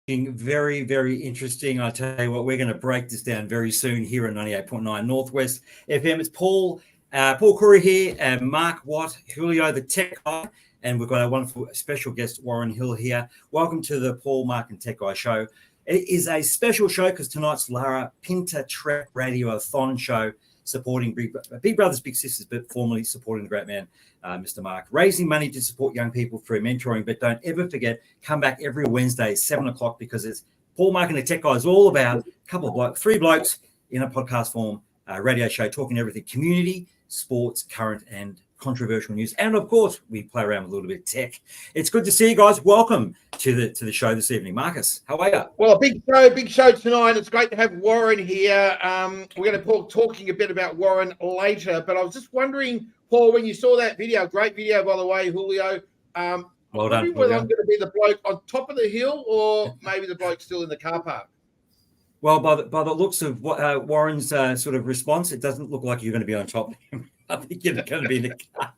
Very, very interesting. I tell you what, we're going to break this down very soon here at 98.9 Northwest FM. It's Paul Curry here, and Mark Watt, Julio, the tech guy, and we've got a wonderful special guest, Warren Hill, here. Welcome to the Paul, Mark, and Tech Guy show. It is a special show because tonight's Larapinta Trail Radio-a-thon show supporting Big Brothers, Big Sisters, but formerly supporting the great man, Mr. Mark. Raising money to support young people through mentoring, but don't ever forget, come back every Wednesday, 7 o'clock, because it's Paul, Mark, and the Tech Guy is all about three blokes in a podcast form, radio show, talking everything community, sports, current, and controversial news. And, of course, we play around with a little bit of tech. It's good to see you guys. Welcome to the show this evening. Marcus, how are you? Well, a big show tonight. It's great to have Warren here. We're going to be talking a bit about Warren later, but I was just wondering, Paul, when you saw that video, great video, by the way, Julio, well done, whether I'm going to be the bloke on top of the hill or maybe the bloke still in the car park. Well, by the looks of Warren's sort of response, it doesn't look like you're going to be on top of him. I think you're going to be in the car.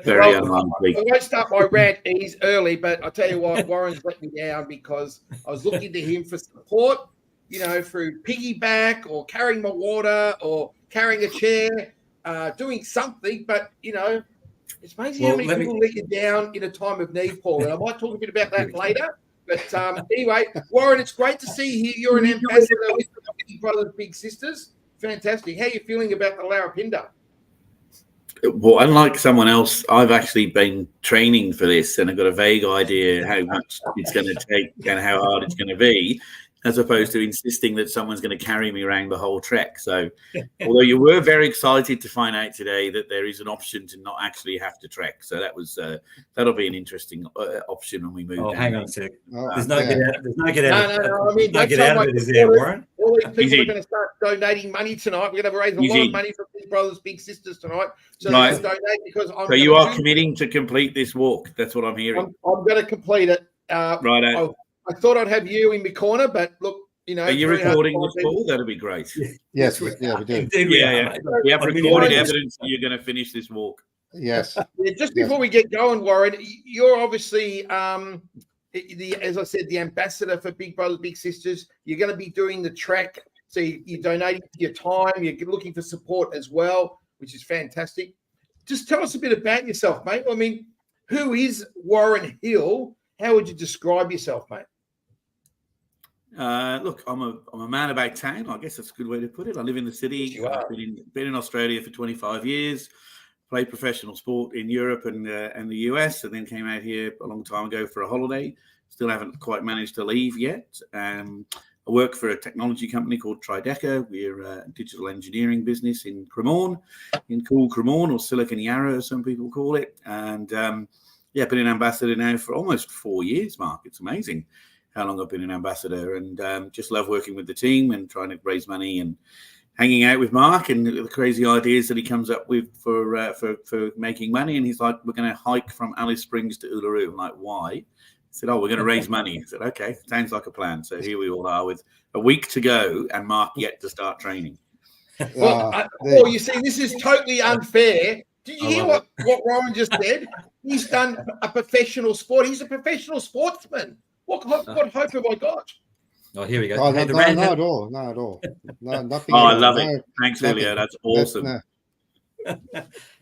Very unlikely. I won't start my rant early, but I'll tell you what, Warren's let me down because I was looking to him for support, through piggyback or carrying my water or carrying a chair, doing something. But, it's amazing how many people let you down in a time of need, Paul. And I might talk a bit about that later. But anyway, Warren, it's great to see you. You're an ambassador with Big Brothers, Big Sisters. Fantastic. How are you feeling about the Larapinta? Well, unlike someone else, I've actually been training for this and I've got a vague idea how much it's going to take and how hard it's going to be, as opposed to insisting that someone's going to carry me around the whole trek. So although you were very excited to find out today that there is an option to not actually have to trek. So that was that'll be an interesting option when we move down. Hang on a sec. There's no get out. There's no get out. No. I mean, no get out of it, is there, Warren? All these people are going to start donating money tonight. We're going to raise a lot of money for Big Brothers, Big Sisters tonight. So right. Donate because I'm. So you are committing to complete this walk. That's what I'm hearing. I'm going to complete it. Right. I thought I'd have you in my corner, but look, Are you recording this call? That'd be great. Yes, we do. Yeah. We have recorded evidence that you're going to finish this walk. Yes. Just before we get going, Warren, you're obviously, as I said, the ambassador for Big Brothers, Big Sisters. You're going to be doing the trek. So you're donating your time. You're looking for support as well, which is fantastic. Just tell us a bit about yourself, mate. I mean, who is Warren Hill? How would you describe yourself, mate? Look, I'm a man about town. I guess that's a good way to put it. I live in the city. I've been in Australia for 25 years. Played professional sport in Europe and the US, and then came out here a long time ago for a holiday. Still haven't quite managed to leave yet. I work for a technology company called Trideca. We're a digital engineering business in Cremorne, in cool Cremorne, or Silicon Yarra, as some people call it. And been an ambassador now for almost 4 years, Mark. It's amazing how long I've been an ambassador, and just love working with the team and trying to raise money and hanging out with Mark and the crazy ideas that he comes up with for making money. And he's like, we're going to hike from Alice Springs to Uluru. I'm like, why? He said, we're going to raise money. I said, okay, sounds like a plan. So here we all are with a week to go and Mark yet to start training. Well, you see, this is totally unfair. Did you hear what Warren just said? He's done a professional sport. He's a professional sportsman. What hope have I got? Oh, here we go. Not at all. No, nothing. I love it. Thanks, Julio. That's awesome.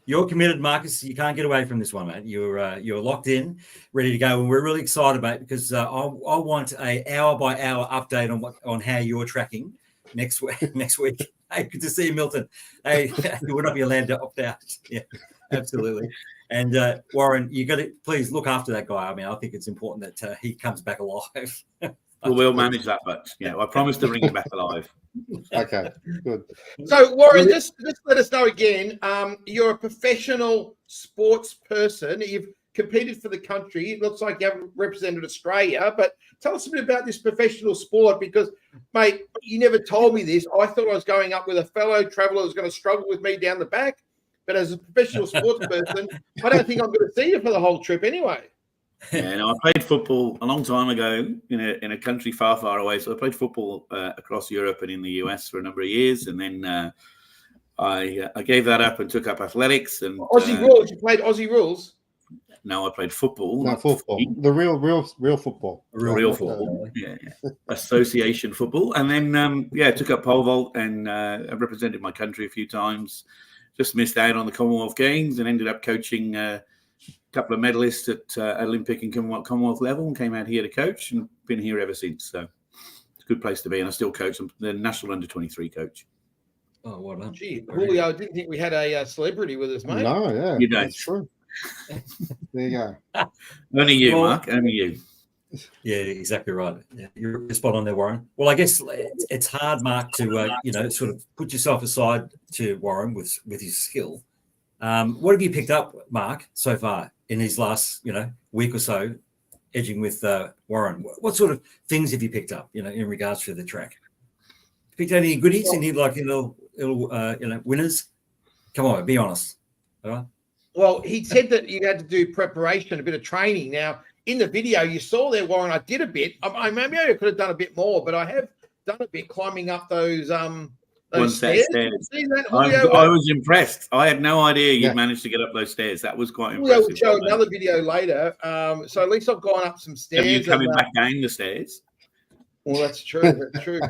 You're committed, Marcus. You can't get away from this one, mate. You're locked in, ready to go, and we're really excited, mate, because I want a hour by hour update on how you're tracking next week. Hey, good to see you, Milton. Hey, you would not be allowed to opt out. Yeah, absolutely. And Warren, you got to please look after that guy. I mean, I think it's important that he comes back alive. We'll manage that, but I promise to bring him back alive. Okay, good. So, Warren, just let us know again. You're a professional sports person. You've competed for the country. It looks like you haven't represented Australia, but tell us a bit about this professional sport because, mate, you never told me this. I thought I was going up with a fellow traveller who was going to struggle with me down the back. But as a professional sports person, I don't think I'm going to see you for the whole trip anyway. Yeah, I played football a long time ago in a country far, far away. So I played football across Europe and in the US for a number of years, and then I gave that up and took up athletics. And Aussie rules. You played Aussie rules. No, I played football. No, not football. footy. The real football. Real Not, football, yeah. Association football, and then took up pole vault and I represented my country a few times. Just missed out on the Commonwealth Games and ended up coaching a couple of medalists at Olympic and Commonwealth level, and came out here to coach and been here ever since. So it's a good place to be, and I still coach. I'm the national under-23 coach. Oh, well done. Gee, Julio, I didn't think we had a celebrity with us, mate. No, yeah, You don't. that's true. There you go. Only you, Well, Mark. Only you. Yeah, exactly right. Yeah, you're spot on there, Warren. Well, I guess it's hard, Mark, to sort of put yourself aside to Warren with his skill. What have you picked up, Mark, so far in his last week or so, edging with Warren? What sort of things have you picked up, in regards to the track? Picked any goodies? Any little winners? Come on, be honest. All right. Well, he said that you had to do preparation, a bit of training. Now, in the video you saw there, Warren, I did a bit. Maybe I could have done a bit more, but I have done a bit climbing up those stairs. See that, I was impressed. I had no idea you'd managed to get up those stairs. That was quite impressive. We'll show another video later. So at least I've gone up some stairs. Have you coming back down the stairs? Well, that's true. That's true.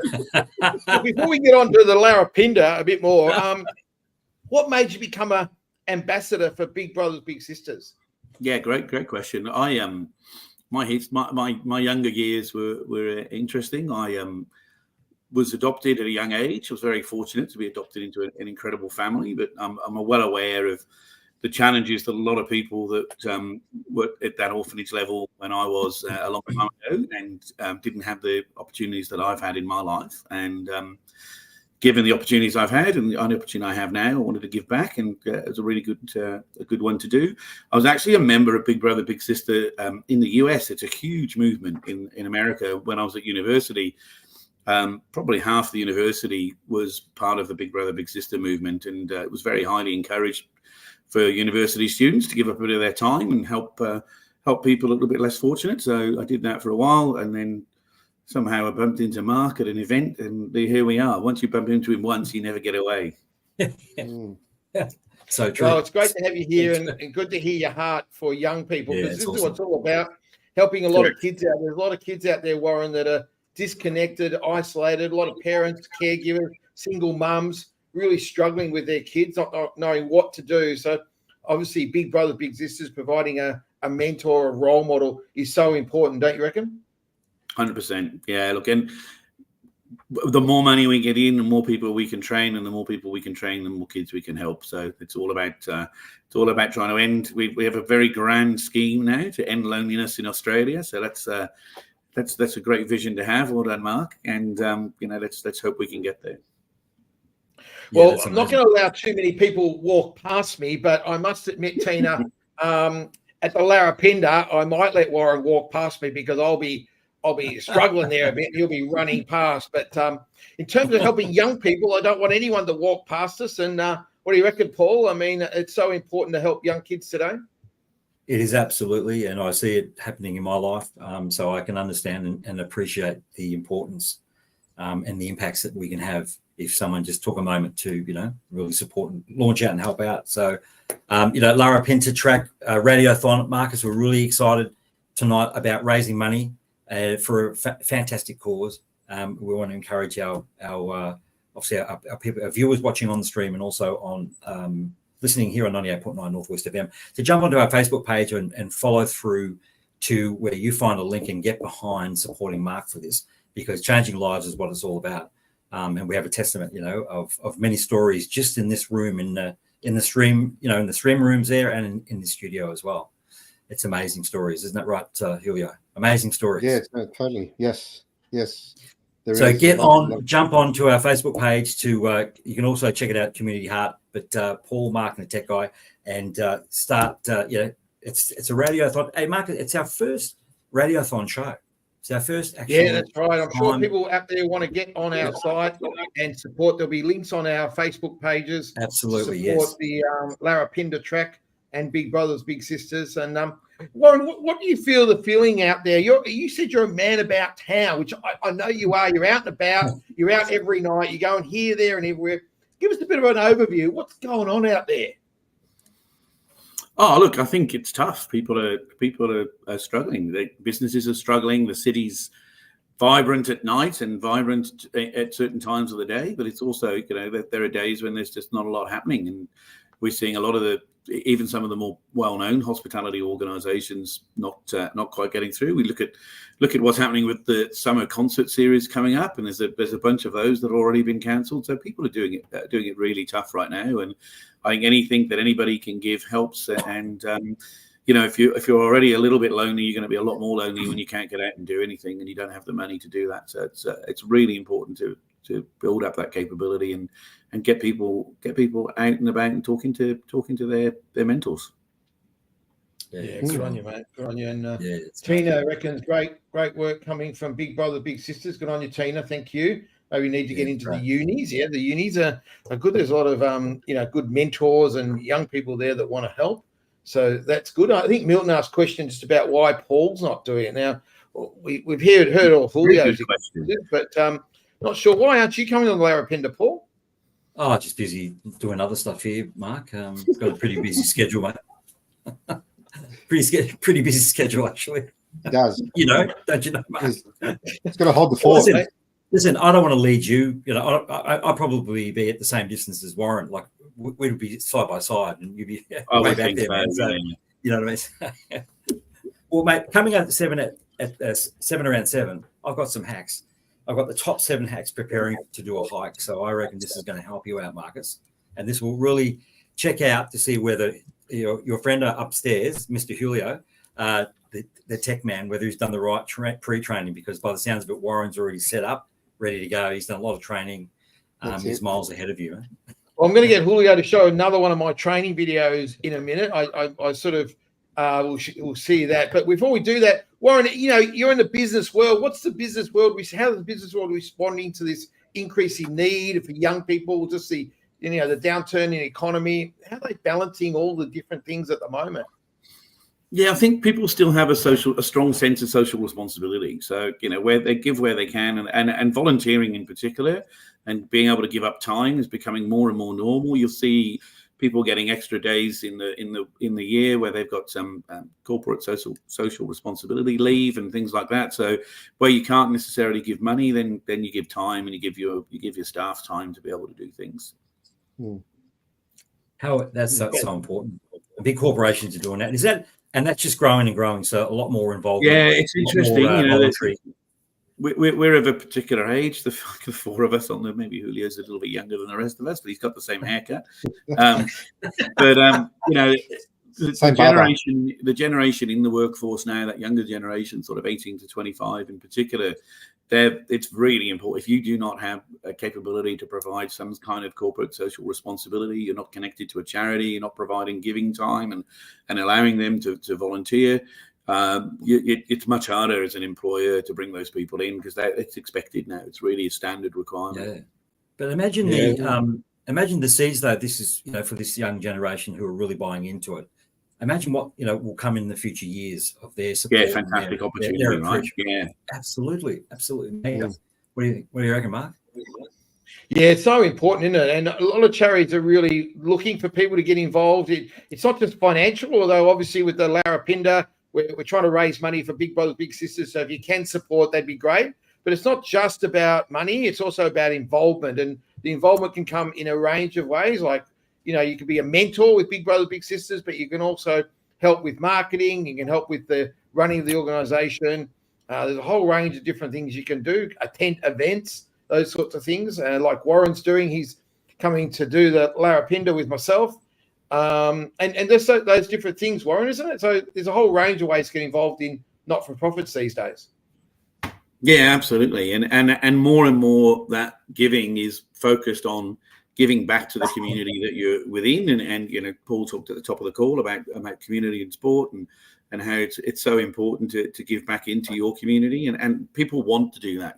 Before we get on to the Larapinta a bit more, what made you become a ambassador for Big Brothers Big Sisters? Yeah, great question. My younger years were interesting. I was adopted at a young age. I was very fortunate to be adopted into an incredible family, but I'm well aware of the challenges that a lot of people that were at that orphanage level when I was a long time ago and didn't have the opportunities that I've had in my life. And given the opportunities I've had and the opportunity I have now, I wanted to give back, and it was a really good one to do. I was actually a member of Big Brother Big Sister in the US. It's a huge movement in America. When I was at university, probably half the university was part of the Big Brother Big Sister movement, and it was very highly encouraged for university students to give up a bit of their time and help people a little bit less fortunate. So I did that for a while, and then somehow I bumped into Mark at an event, and here we are. Once you bump into him once, you never get away. So true. Well, it's great to have you here, and good to hear your heart for young people, because this is what it's all about, helping a lot of kids out. There's a lot of kids out there, Warren, that are disconnected, isolated, a lot of parents, caregivers, single mums, really struggling with their kids, not knowing what to do. So obviously Big Brother Big Sisters providing a mentor, a role model is so important, don't you reckon? 100%. Yeah, look, and the more money we get in, the more people we can train, and the more people we can train, the more kids we can help. So it's all about trying to end. We have a very grand scheme now to end loneliness in Australia. So that's a great vision to have. Well done, Mark. And let's hope we can get there. Well, I'm not going to allow too many people walk past me, but I must admit, Tina, at the Larapinta, I might let Warren walk past me, because I'll be struggling there a bit. He'll be running past. But in terms of helping young people, I don't want anyone to walk past us. And what do you reckon, Paul? I mean, it's so important to help young kids today. It is, absolutely, and I see it happening in my life, so I can understand and appreciate the importance and the impacts that we can have if someone just took a moment to, really support and launch out and help out. So, Larapinta Track Radiothon, Marcus, we're really excited tonight about raising money for a fantastic cause. We want to encourage our people, our viewers watching on the stream, and also on listening here on 98.9 Northwest FM, to jump onto our Facebook page and follow through to where you find a link and get behind supporting Mark for this, because changing lives is what it's all about. And we have a testament, of many stories just in this room, in the stream, in the stream rooms there, and in the studio as well. It's amazing stories, isn't that right, Julio? Amazing stories. Yeah, totally. Yes. So jump on to our Facebook page to, you can also check it out, Community Heart, but Paul, Mark, and the Tech Guy, and start, it's a radiothon. Hey, Mark, it's our first radiothon show. It's our first actual. Yeah, that's right. I'm sure people out there want to get on our site and support. There'll be links on our Facebook pages. Absolutely, support the Larapinta Track and Big Brothers Big Sisters. And Warren, what do you feel the feeling out there? You said you're a man about town, which I know you are. You're out and about. You're out every night. You're going here, there, and everywhere. Give us a bit of an overview. What's going on out there? Oh, look, I think it's tough. People are struggling. Businesses are struggling. The city's vibrant at night and vibrant at certain times of the day, but it's also, there are days when there's just not a lot happening, and we're seeing a lot of even some of the more well-known hospitality organisations not quite getting through. We look at what's happening with the summer concert series coming up, and there's a bunch of those that have already been cancelled. So people are doing it really tough right now, and I think anything that anybody can give helps. And if you're already a little bit lonely, you're going to be a lot more lonely when you can't get out and do anything, and you don't have the money to do that. So it's really important to build up that capability and get people out and about and talking to their mentors. Yeah, good on you, mate. Good on you. And Tina reckons great work coming from Big Brother, Big Sisters. Good on you, Tina. Thank you. Maybe we need to get into the unis. Yeah, the unis are good. There's a lot of good mentors and young people there that want to help. So that's good. I think Milton asked questions just about why Paul's not doing it. Now, we've heard all Julio's questions, but not sure. Why aren't you coming on the Larapinta, Paul? Oh, just busy doing other stuff here, Mark. Got a pretty busy schedule, mate. Pretty busy schedule, actually. It does. Don't you know, Mark? It's got to hold the fort. Listen, I don't want to lead you. I'll probably be at the same distance as Warren. Like, we'd be side by side, and you'd be way back there, man. So, you know what I mean? Well, mate, coming out at 7 around 7, I've got some hacks. I've got the top 7 hacks preparing to do a hike. So I reckon this is going to help you out, Marcus. And this will really check out to see whether your friend upstairs, Mr. Julio, the tech man, whether he's done the right pre-training, because by the sounds of it, Warren's already set up, ready to go. He's done a lot of training. He's miles ahead of you. Man. Well, I'm going to get Julio to show another one of my training videos in a minute. I sort of we'll see that. But before we do that, Warren, you're in the business world. What's the business world? How is the business world responding to this increasing need for young people? Just the downturn in the economy. How are they balancing all the different things at the moment? Yeah, I think people still have a strong sense of social responsibility. So, where they give where they can, and volunteering in particular, and being able to give up time is becoming more and more normal. You'll see people getting extra days in the year where they've got some corporate social responsibility leave and things like that. So where you can't necessarily give money, then you give time, and you give your staff time to be able to do things. That's so important. Big corporations are doing that. And that's just growing and growing. So a lot more involvement. Yeah, it's interesting. We're of a particular age. The 4 of us on there. Maybe Julio's a little bit younger than the rest of us, but he's got the same haircut. The generation in the workforce now, that younger generation, sort of 18 to 25 in particular, it's really important. If you do not have a capability to provide some kind of corporate social responsibility, you're not connected to a charity, you're not providing giving time and allowing them to volunteer, it's much harder as an employer to bring those people in, because it's expected now. It's really a standard requirement. Yeah. But imagine the seeds, though. This is, for this young generation who are really buying into it. Imagine what will come in the future years of their support. Yeah, fantastic opportunity, right? Yeah, absolutely. Yeah. What do you reckon, Mark? Yeah, it's so important, isn't it? And a lot of charities are really looking for people to get involved. It's not just financial, although obviously with the Larapinta, we're trying to raise money for Big Brothers, Big Sisters. So if you can support, that'd be great. But it's not just about money; it's also about involvement, and the involvement can come in a range of ways. Like, you can be a mentor with Big Brothers, Big Sisters, but you can also help with marketing. You can help with the running of the organisation. There's a whole range of different things you can do. Attend events, those sorts of things. Like Warren's doing, he's coming to do the Larapinta with myself. And there's those different things, Warren, isn't it? So there's a whole range of ways to get involved in not-for-profits these days. Yeah, absolutely. And more that giving is focused on giving back to the community that you're within. And Paul talked at the top of the call about community and sport and how it's so important to give back into your community. And people want to do that.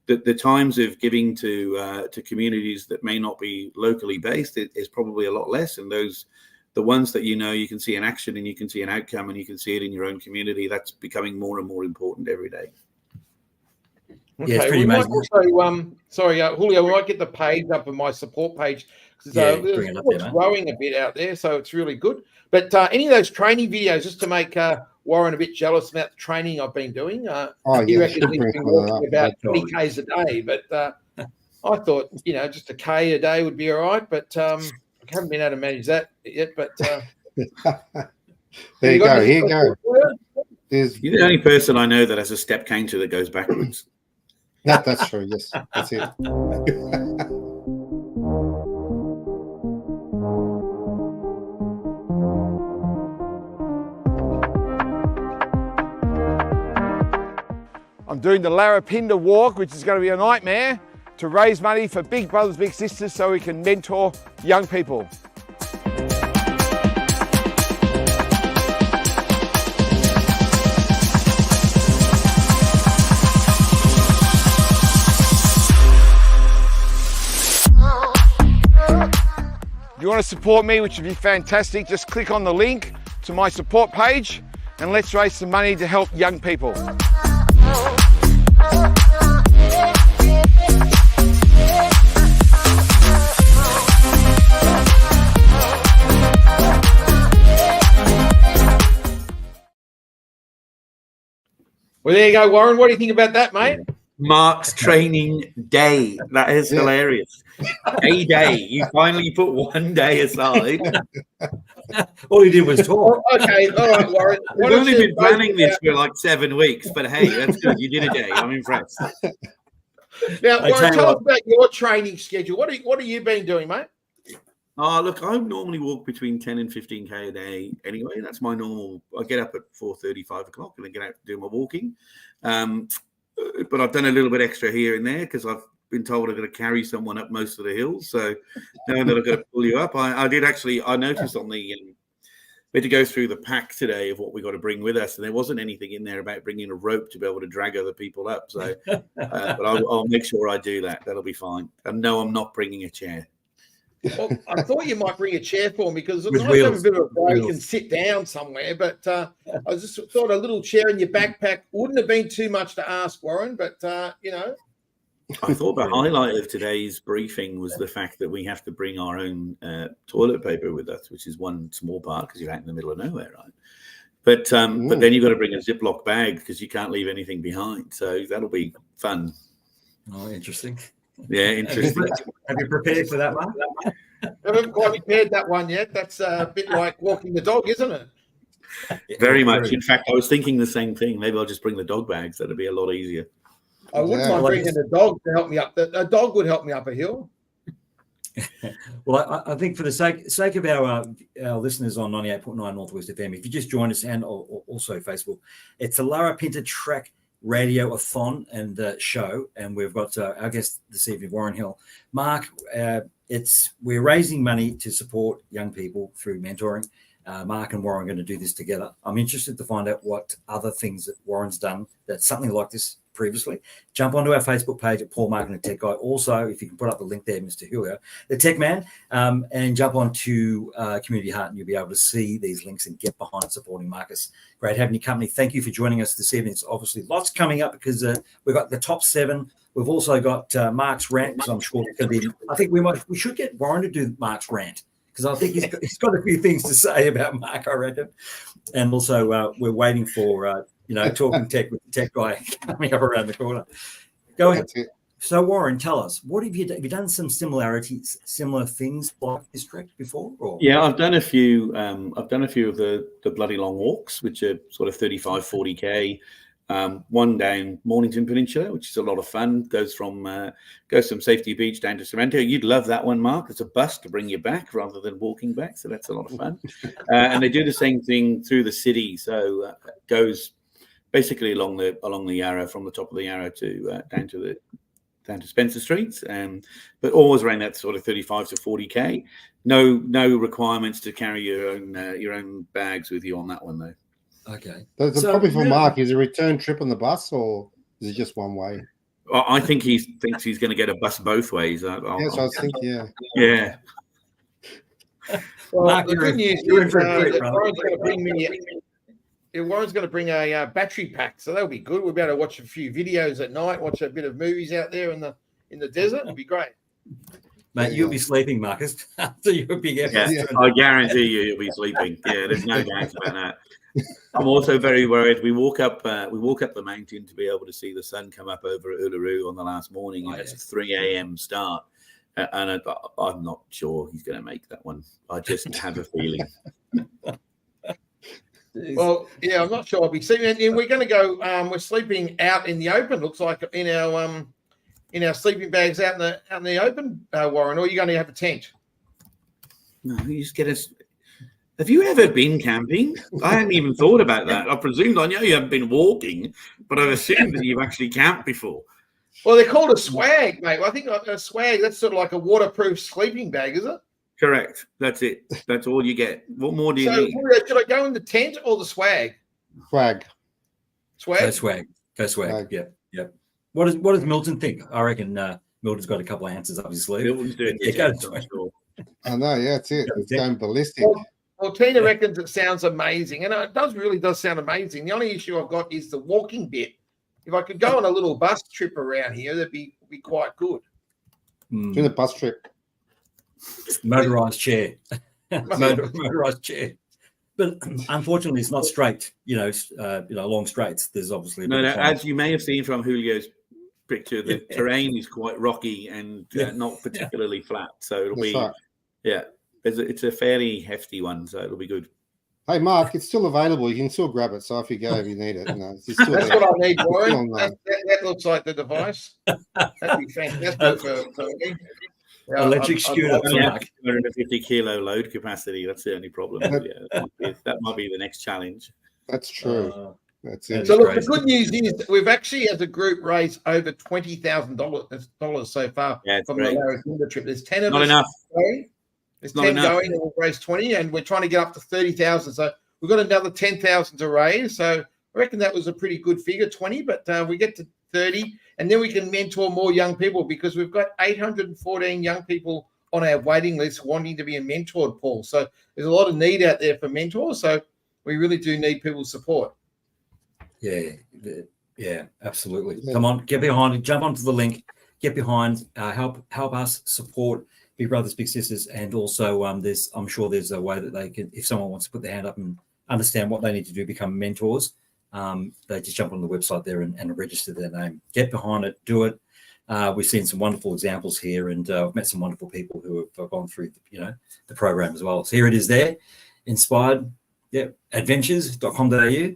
The times of giving to communities that may not be locally based is probably a lot less. And the ones that you can see an action and you can see an outcome and you can see it in your own community, that's becoming more and more important every day. Okay. Yeah, it's pretty amazing. Also, Julio, we might get the page up on my support page. So bring it up it's there, mate. growing a bit out there, so it's really good. But any of those training videos, just to make Warren a bit jealous about the training I've been doing. He reckons he's been walking about 20 Ks a day, but I thought, just a K a day would be all right, but I haven't been able to manage that yet. But there you go. Here you go. You're the only person I know that has a step counter that goes backwards. That's true. Yes, that's it. I'm doing the Larapinta walk, which is going to be a nightmare, to raise money for big brothers, big sisters, so we can mentor young people. If you want to support me, which would be fantastic, just click on the link to my support page and let's raise some money to help young people. Well, there you go, Warren. What do you think about that, mate? Mark's training day. That is hilarious. A day. You finally put one day aside. All he did was talk. Okay, all right, Warren. We've only been planning this for like 7 weeks, but hey, that's good. You did a day. I'm impressed. Now, Warren, tell us about your training schedule. What have you been doing, mate? Look, I normally walk between 10 and 15K a day anyway. That's my normal. I get up at 4:30, 5 o'clock and then get out to do my walking. But I've done a little bit extra here and there because I've been told I've got to carry someone up most of the hills. So knowing that I've got to pull you up, I did actually, I noticed on the, we had to go through the pack today of what we got to bring with us. And there wasn't anything in there about bringing a rope to be able to drag other people up. So, but I'll make sure I do that. That'll be fine. And no, I'm not bringing a chair. Well, I thought you might bring a chair for me because it's nice to have a bit of a break and sit down somewhere. But I just thought a little chair in your backpack wouldn't have been too much to ask, Warren. But, I thought the highlight of today's briefing was the fact that we have to bring our own toilet paper with us, which is one small part because you're out in the middle of nowhere, right? But then you've got to bring a Ziploc bag because you can't leave anything behind. So that'll be fun. Oh, interesting. Yeah, interesting. Have you prepared for that one? I haven't quite prepared that one yet. That's a bit like walking the dog, isn't it? Very much. In fact, I was thinking the same thing. Maybe I'll just bring the dog bags. That'd be a lot easier. I wouldn't mind bringing a dog to help me up. A dog would help me up a hill. Well, I think for the sake of our listeners on 98.9 Northwest FM, if you just join us and also Facebook, it's the Larapinta Track Radio A-Thon and show, and we've got our guest this evening, Warren Hill. Mark, we're raising money to support young people through mentoring. Mark and Warren are going to do this together. I'm interested to find out what other things that Warren's done that's something like this previously. Jump onto our Facebook page at Paul Mark and the Tech Guy. Also, if you can put up the link there, Mr. Julio, the Tech Man, and jump onto Community Heart, and you'll be able to see these links and get behind supporting Marcus. Great having your company. Thank you for joining us this evening. It's obviously lots coming up because we've got the top 7. We've also got Mark's rant, because I'm sure it's going to be. I think we should get Warren to do Mark's rant, because I think he's got a few things to say about Mark, I reckon. And also, we're waiting for talking tech with the Tech Guy coming up around the corner. Go ahead. So, Warren, tell us, what have you done? Have you done some similar things like this trek before? Or? Yeah, I've done a few. I've done a few of the bloody long walks, which are sort of 35, 40K. One down Mornington Peninsula, which is a lot of fun. Goes from Safety Beach down to Sorrento. You'd love that one, Mark. It's a bus to bring you back rather than walking back, so that's a lot of fun. And they do the same thing through the city. So goes basically along the Yarra, from the top of the Yarra to down to Spencer Street, but always around that sort of 35 to 40K. No requirements to carry your own bags with you on that one, though. Okay. So probably for Mark, is a return trip on the bus, or is it just one way? I think he thinks he's going to get a bus both ways. Yes, I was thinking, yeah. Yeah. Well, Mark, the good news is Warren's going to bring a battery pack, so that'll be good. We'll be able to watch a few videos at night, watch a bit of movies out there in the desert. It'll be great. Mate, you'll be sleeping, Marcus, after your big effort. Yeah, I guarantee you'll be sleeping. Yeah, there's no doubt about that. I'm also very worried. We walk up the mountain to be able to see the sun come up over at Uluru on the last morning, and it's a 3 a.m. start. And I'm not sure he's going to make that one. I just have a feeling. Well, yeah, I'm not sure I'll be sleeping. And we're going to go. We're sleeping out in the open. Looks like in our sleeping bags out in the open, Warren. Or are you going to have a tent? No, you just get us. Have you ever been camping? I hadn't even thought about that. I presumed I know you haven't been walking, but I've assumed that you've actually camped before. Well, they're called a swag, mate. I think a swag, that's sort of like a waterproof sleeping bag, is it? Correct. That's it. That's all you get. What more do you need? Should I go in the tent or the swag? Swag. Swag? Go swag. Yep. What does Milton think? I reckon Milton's got a couple of answers up his sleeve. Milton's doing it. Sure. I know, yeah, that's it. It's going ballistic. Well, Tina reckons it sounds amazing, and it really does sound amazing. The only issue I've got is the walking bit. If I could go on a little bus trip around here, that'd be quite good. Doing a bus trip. Motorized chair. Motorized chair. But unfortunately, it's not straight, long straights. There's obviously... No, as you may have seen from Julio's picture, the terrain is quite rocky and not particularly flat. So it'll be... Right. Yeah. It's a fairly hefty one, so it'll be good. Hey, Mark, it's still available. You can still grab it. So if you go, if you need it. That's what I need, Warren. That looks like the device. That'd be fantastic for me. Electric scooter. 250 kilo load capacity. That's the only problem. That might be the next challenge. That's true. That's it. So look, the good news is we've actually, as a group, raised over $20,000 so far from the Larapinta trip. There's 10 of us. Not enough. There's 10 going, and we'll raise 20, and we're trying to get up to 30,000. So we've got another 10,000 to raise. So I reckon that was a pretty good figure, 20. But we get to 30, and then we can mentor more young people because we've got 814 young people on our waiting list wanting to be mentored, Paul. So there's a lot of need out there for mentors. So we really do need people's support. Yeah, absolutely. Yeah. Come on, get behind, jump onto the link, get behind, help us support Big Brothers Big Sisters, and also I'm sure there's a way that they can, if someone wants to put their hand up and understand what they need to do, become mentors, they just jump on the website there and register their name. Get behind it, do it. We've seen some wonderful examples here, and I've met some wonderful people who have gone through the program as well. So here it is there, inspired, adventures.com.au.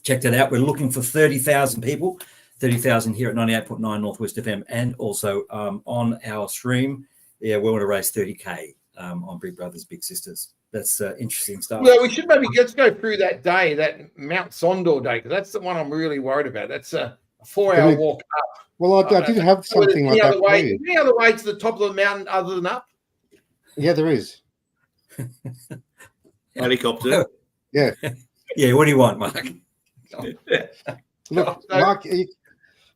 Check that out. We're looking for 30,000 people, 30,000 here at 98.9 Northwest FM, and also on our stream. Yeah, we want to raise 30K on Big Brothers Big Sisters. That's interesting stuff. Yeah, we should let's go through that day, that Mount Sondor day, because that's the one I'm really worried about. That's a 4-hour walk up. Well, I did have something like that. Any other way to the top of the mountain other than up? Yeah, there is. Helicopter. Yeah. Yeah, what do you want, Mark? Look, Mark, you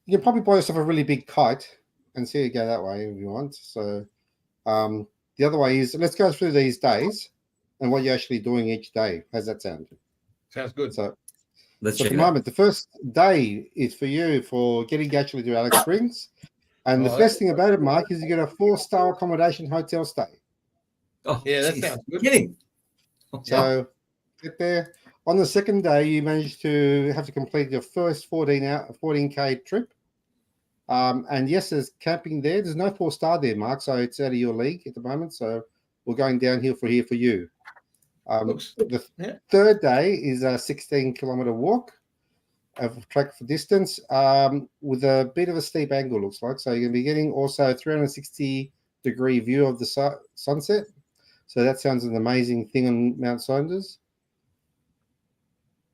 can probably buy yourself a really big kite and see you go that way if you want. So the other way is, let's go through these days and what you're actually doing each day. How's that sound? Sounds good. So let's check it out. The first day is for you for getting actually to Alex Springs. And the best thing about it, Mark, is you get a 4-star accommodation hotel stay. Oh, yeah, that sounds good. Kidding. So get there. On the second day, you managed to have to complete your first 14K trip. And yes, there's camping there. There's no 4-star there, Mark, so it's out of your league at the moment. So we're going downhill for you. The third day is a 16-kilometer walk of track for distance with a bit of a steep angle, looks like. So you're going to be getting also a 360-degree view of the sunset. So that sounds an amazing thing on Mount Saunders.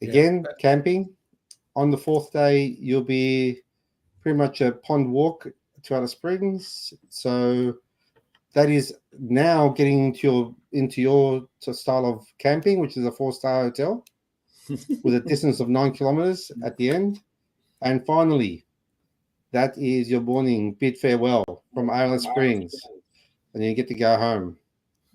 Again, camping. On the fourth day, you'll be pretty much a pond walk to Alice Springs. So that is now getting into your style of camping, which is a 4-star hotel with a distance of 9 kilometers at the end. And finally, that is your morning bid farewell from Alice Springs. And you get to go home.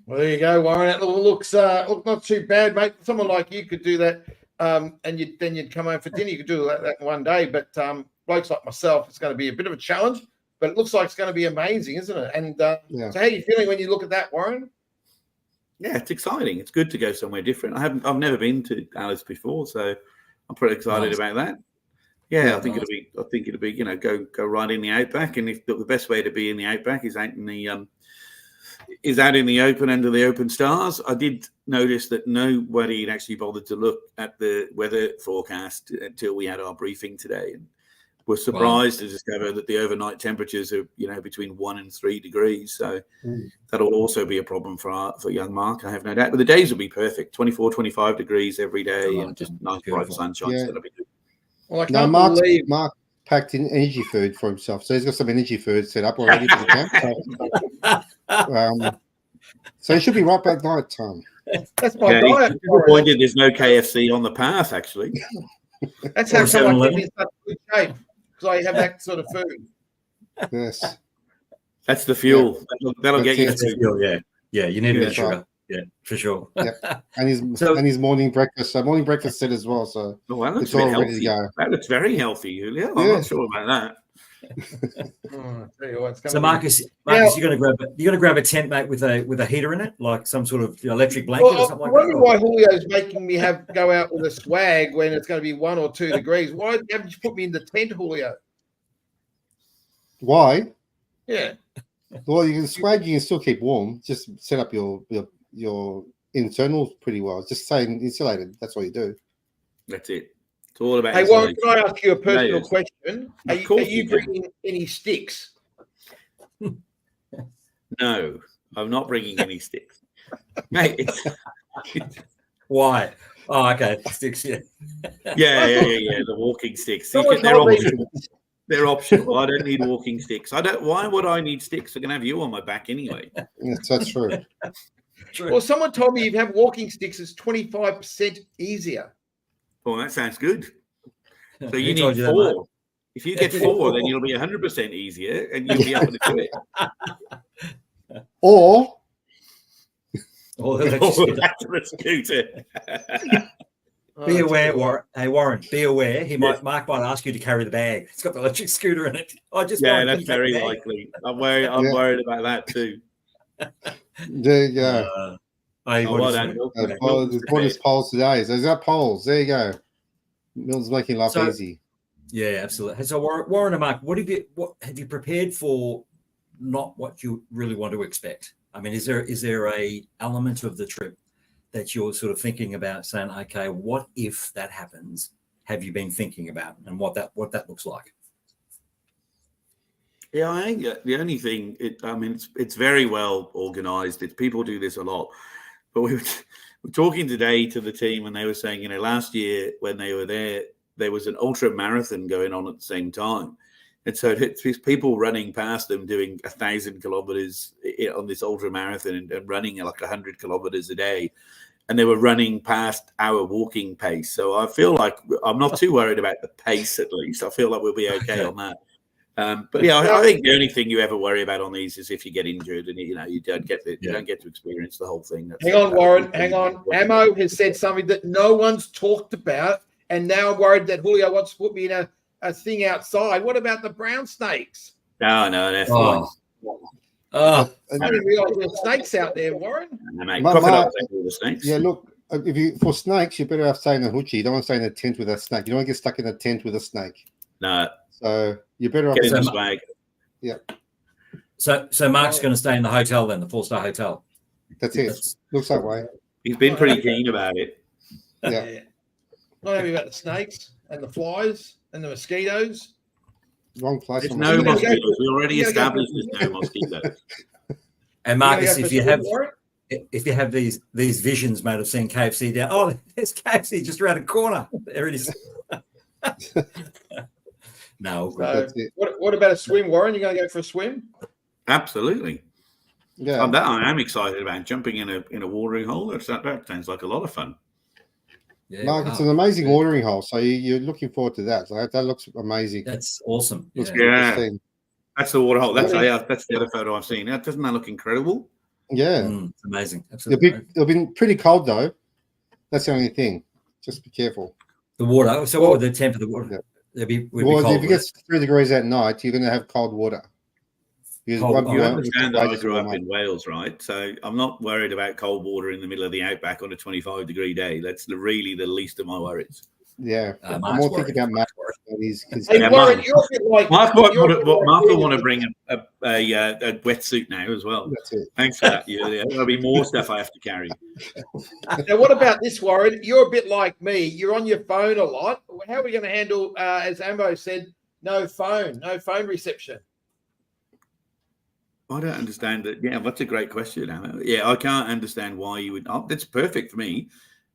Well, there you go, Warren. That looks not too bad, mate. Someone like you could do that. And you'd come home for dinner. You could do that one day, but blokes like myself, it's going to be a bit of a challenge. but it looks like it's going to be amazing, isn't it? And so how are you feeling when you look at that, Warren? Yeah, it's exciting. It's good to go somewhere different. I've never been to Alice before, so I'm pretty excited about that. Yeah, I think it'll be go right in the outback, and if the best way to be in the outback is out in the open under the open stars. I did notice that nobody had actually bothered to look at the weather forecast until we had our briefing today, and was surprised to discover that the overnight temperatures are between 1 and 3 degrees. So that'll also be a problem for young Mark, I have no doubt. But the days will be perfect, 24, 25 degrees every day, and just nice bright sunshine. Yeah. So that'll be good. Well, I can't believe Mark packed in energy food for himself, so he's got some energy food set up already for the camp. So he should be right by night time. That's my diet. He's disappointed there's no KFC on the path, actually. That's how come I keep in such good shape, because I have that sort of food. Yes. That's the fuel. That'll get you the fuel, yeah. You need a bit of sugar. Yeah, for sure. Yep. And his morning breakfast. So morning breakfast set as well. So it's all ready to go. That looks very healthy, Julio. I'm not sure about that. So Marcus, you're gonna grab a tent, mate, with a heater in it, like some sort of electric blanket or something like that. I wonder why Julio's making me go out with a swag when it's going to be 1 or 2 degrees. Why haven't you put me in the tent, Julio? Why? Yeah. Well, you can swag. You can still keep warm. Just set up your internals pretty well. Just staying insulated. That's all you do. That's it. It's all about. Hey, Warren, can I ask you a personal question? Are you bringing any sticks? No, I'm not bringing any sticks, mate. Why? Oh, okay, sticks. Yeah. The walking sticks. They're optional. I don't need walking sticks. Why would I need sticks? I'm gonna have you on my back anyway. Yes, that's true. Well, someone told me if you have walking sticks, it's 25% easier. Well, that sounds good. So you need 4. If you get 4, then you'll be 100% easier, and you'll be able to do it. Or a scooter. Be aware, Warren. Hey, Warren, be aware. Mark might ask you to carry the bag. It's got the electric scooter in it. That's very likely. I'm worried about that too. There you go. There's his poles today. So there's got poles. There you go. Milton's making life easy. Yeah, absolutely. So Warren and Mark, what have you prepared for? Not what you really want to expect. I mean, is there a element of the trip that you're sort of thinking about, saying, okay, what if that happens? Have you been thinking about, and what that looks like? Yeah, I think the only thing, it's very well organized. People do this a lot, but we were talking today to the team, and they were saying, last year when they were there was an ultra marathon going on at the same time. And so it's people running past them doing 1,000 kilometers on this ultra marathon and running like 100 kilometers a day. And they were running past our walking pace. So I feel like I'm not too worried about the pace, at least. I feel like we'll be okay on that. But yeah, I think the only thing you ever worry about on these is if you get injured and you don't get to experience the whole thing. Hang on, Warren. Hang on. Ammo has said something that no one's talked about, and now I'm worried that Julio wants to put me in a thing outside. What about the brown snakes? No, they're fine. I didn't realize there were snakes out there, Warren. No, mate, crocodiles ain't all the snakes. Yeah, look, for snakes, you better have stay in a hoochie. You don't want to stay in a tent with a snake. You don't want to get stuck in a tent with a snake. No. So you better get in the swag. Yeah. So Mark's going to stay in the hotel then, the 4-star hotel. That's it. Looks that way. He's been pretty keen about it. Yeah. Not happy about the snakes and the flies and the mosquitoes. Wrong place. There's no mosquitoes. We already established there's no mosquitoes. And Marcus, if you have these visions, mate, of seeing KFC down, there's KFC just around the corner. There it is. No. So, what about a swim, Warren? You going to go for a swim? Absolutely. Yeah. I am excited about jumping in a watering hole. That sounds like a lot of fun. Yeah, Mark, it's an amazing watering hole. So you're looking forward to that. So that looks amazing. That's awesome. Yeah. That's the water hole. That's the other photo I've seen. Doesn't that look incredible? Yeah. It's amazing. Absolutely. It'll be pretty cold though. That's the only thing. Just be careful. The water. So what would the temp of the water? Yeah. It'd be well, cold, if it gets 3 degrees at night, you're going to have cold water. Because Oh, one You burnt, understand which that I wages grew all up mate. in Wales, right? So I'm not worried about cold water in the middle of the outback on a 25-degree day. That's really the least of my worries. Yeah, I'm Mark's more worried. thinking about Matt. Mark's And his Hey, Yeah, Warren, Mark- you're a bit like Mark you're a bit like will me. want to bring a wetsuit now as well. That's it. Thanks for that, Julia. There'll be more stuff I have to carry. Now, what about this, Warren? You're a bit like me. You're on your phone a lot. How are we going to handle, as Ambo said, no phone reception? I don't understand it. Yeah, that's a great question, Anna. Yeah, I can't understand why you would. Oh, that's perfect for me.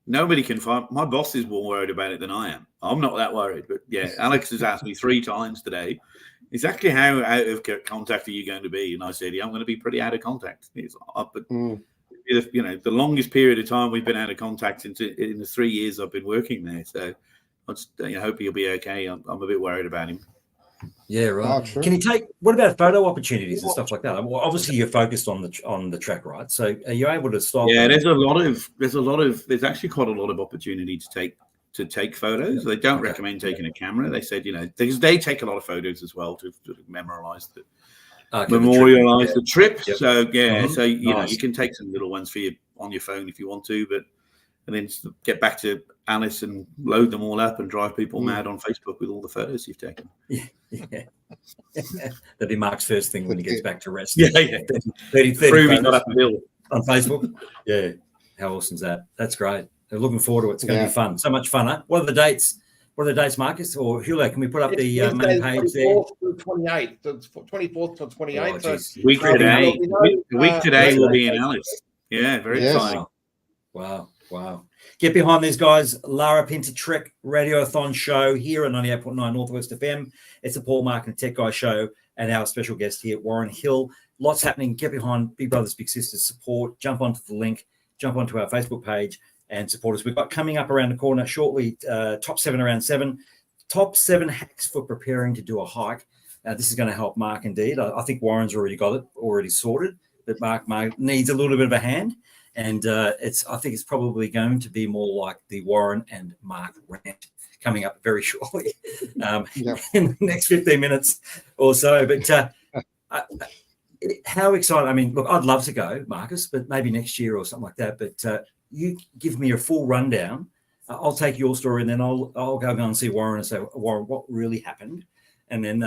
Nobody can find. My boss is more worried about it than I am. I'm not that worried, but yeah, Alex has asked me 3 times today, exactly how out of contact are you going to be? And I said, yeah, I'm going to be pretty out of contact. But you know, the longest period of time we've been out of contact in the 3 years I've been working there. So I just hope he'll be okay. I'm a bit worried about him. Yeah, right. Oh, true. Can you take? What about photo opportunities and stuff like that? Well, obviously you're focused on the track, right? So are you able to stop? Yeah, there's actually quite a lot of opportunity to take photos. They don't recommend taking a camera. They said, because they take a lot of photos as well to memorialize memorialize the trip. Yep. So yeah, Mhm. so Nice. you can take some little ones for you on your phone if you want to, and then get back to Alice and load them all up and drive people mad on Facebook with all the photos you've taken. Yeah. That'd be Mark's first thing when he gets back to rest. Yeah. 30 Prove he's photos not up the hill. on Facebook. Yeah. How awesome is that? That's great. They're looking forward to it. It's going to be fun. So much fun, huh? What are the dates? What are the dates, Marcus? Or Hula, can we put up the main page there? 24th to 28th. So it's 24th to 28th. Oh, So Week today. The week today will be in Alice. Alice. Yeah, very Yes. exciting. Wow. Get behind these guys. Larapinta Trek Radio-a-thon show here on 98.9 Northwest FM. It's the Paul, Mark and Tech Guy show, and our special guest here, Warren Hill. Lots happening. Get behind Big Brothers Big Sisters support. Jump onto the link. Jump onto our Facebook page and support us. We've got coming up around the corner shortly, top 7 around 7. Top 7 hacks for preparing to do a hike. This is going to help Mark indeed. I think Warren's already got it, already sorted, but Mark needs a little bit of a hand. And I think it's probably going to be more like the Warren and Mark rant coming up very shortly in the next 15 minutes or so. But how excited? I mean, look, I'd love to go, Marcus, but maybe next year or something like that. But you give me a full rundown. I'll take your story and then I'll go and see Warren and say, Warren, what really happened? And then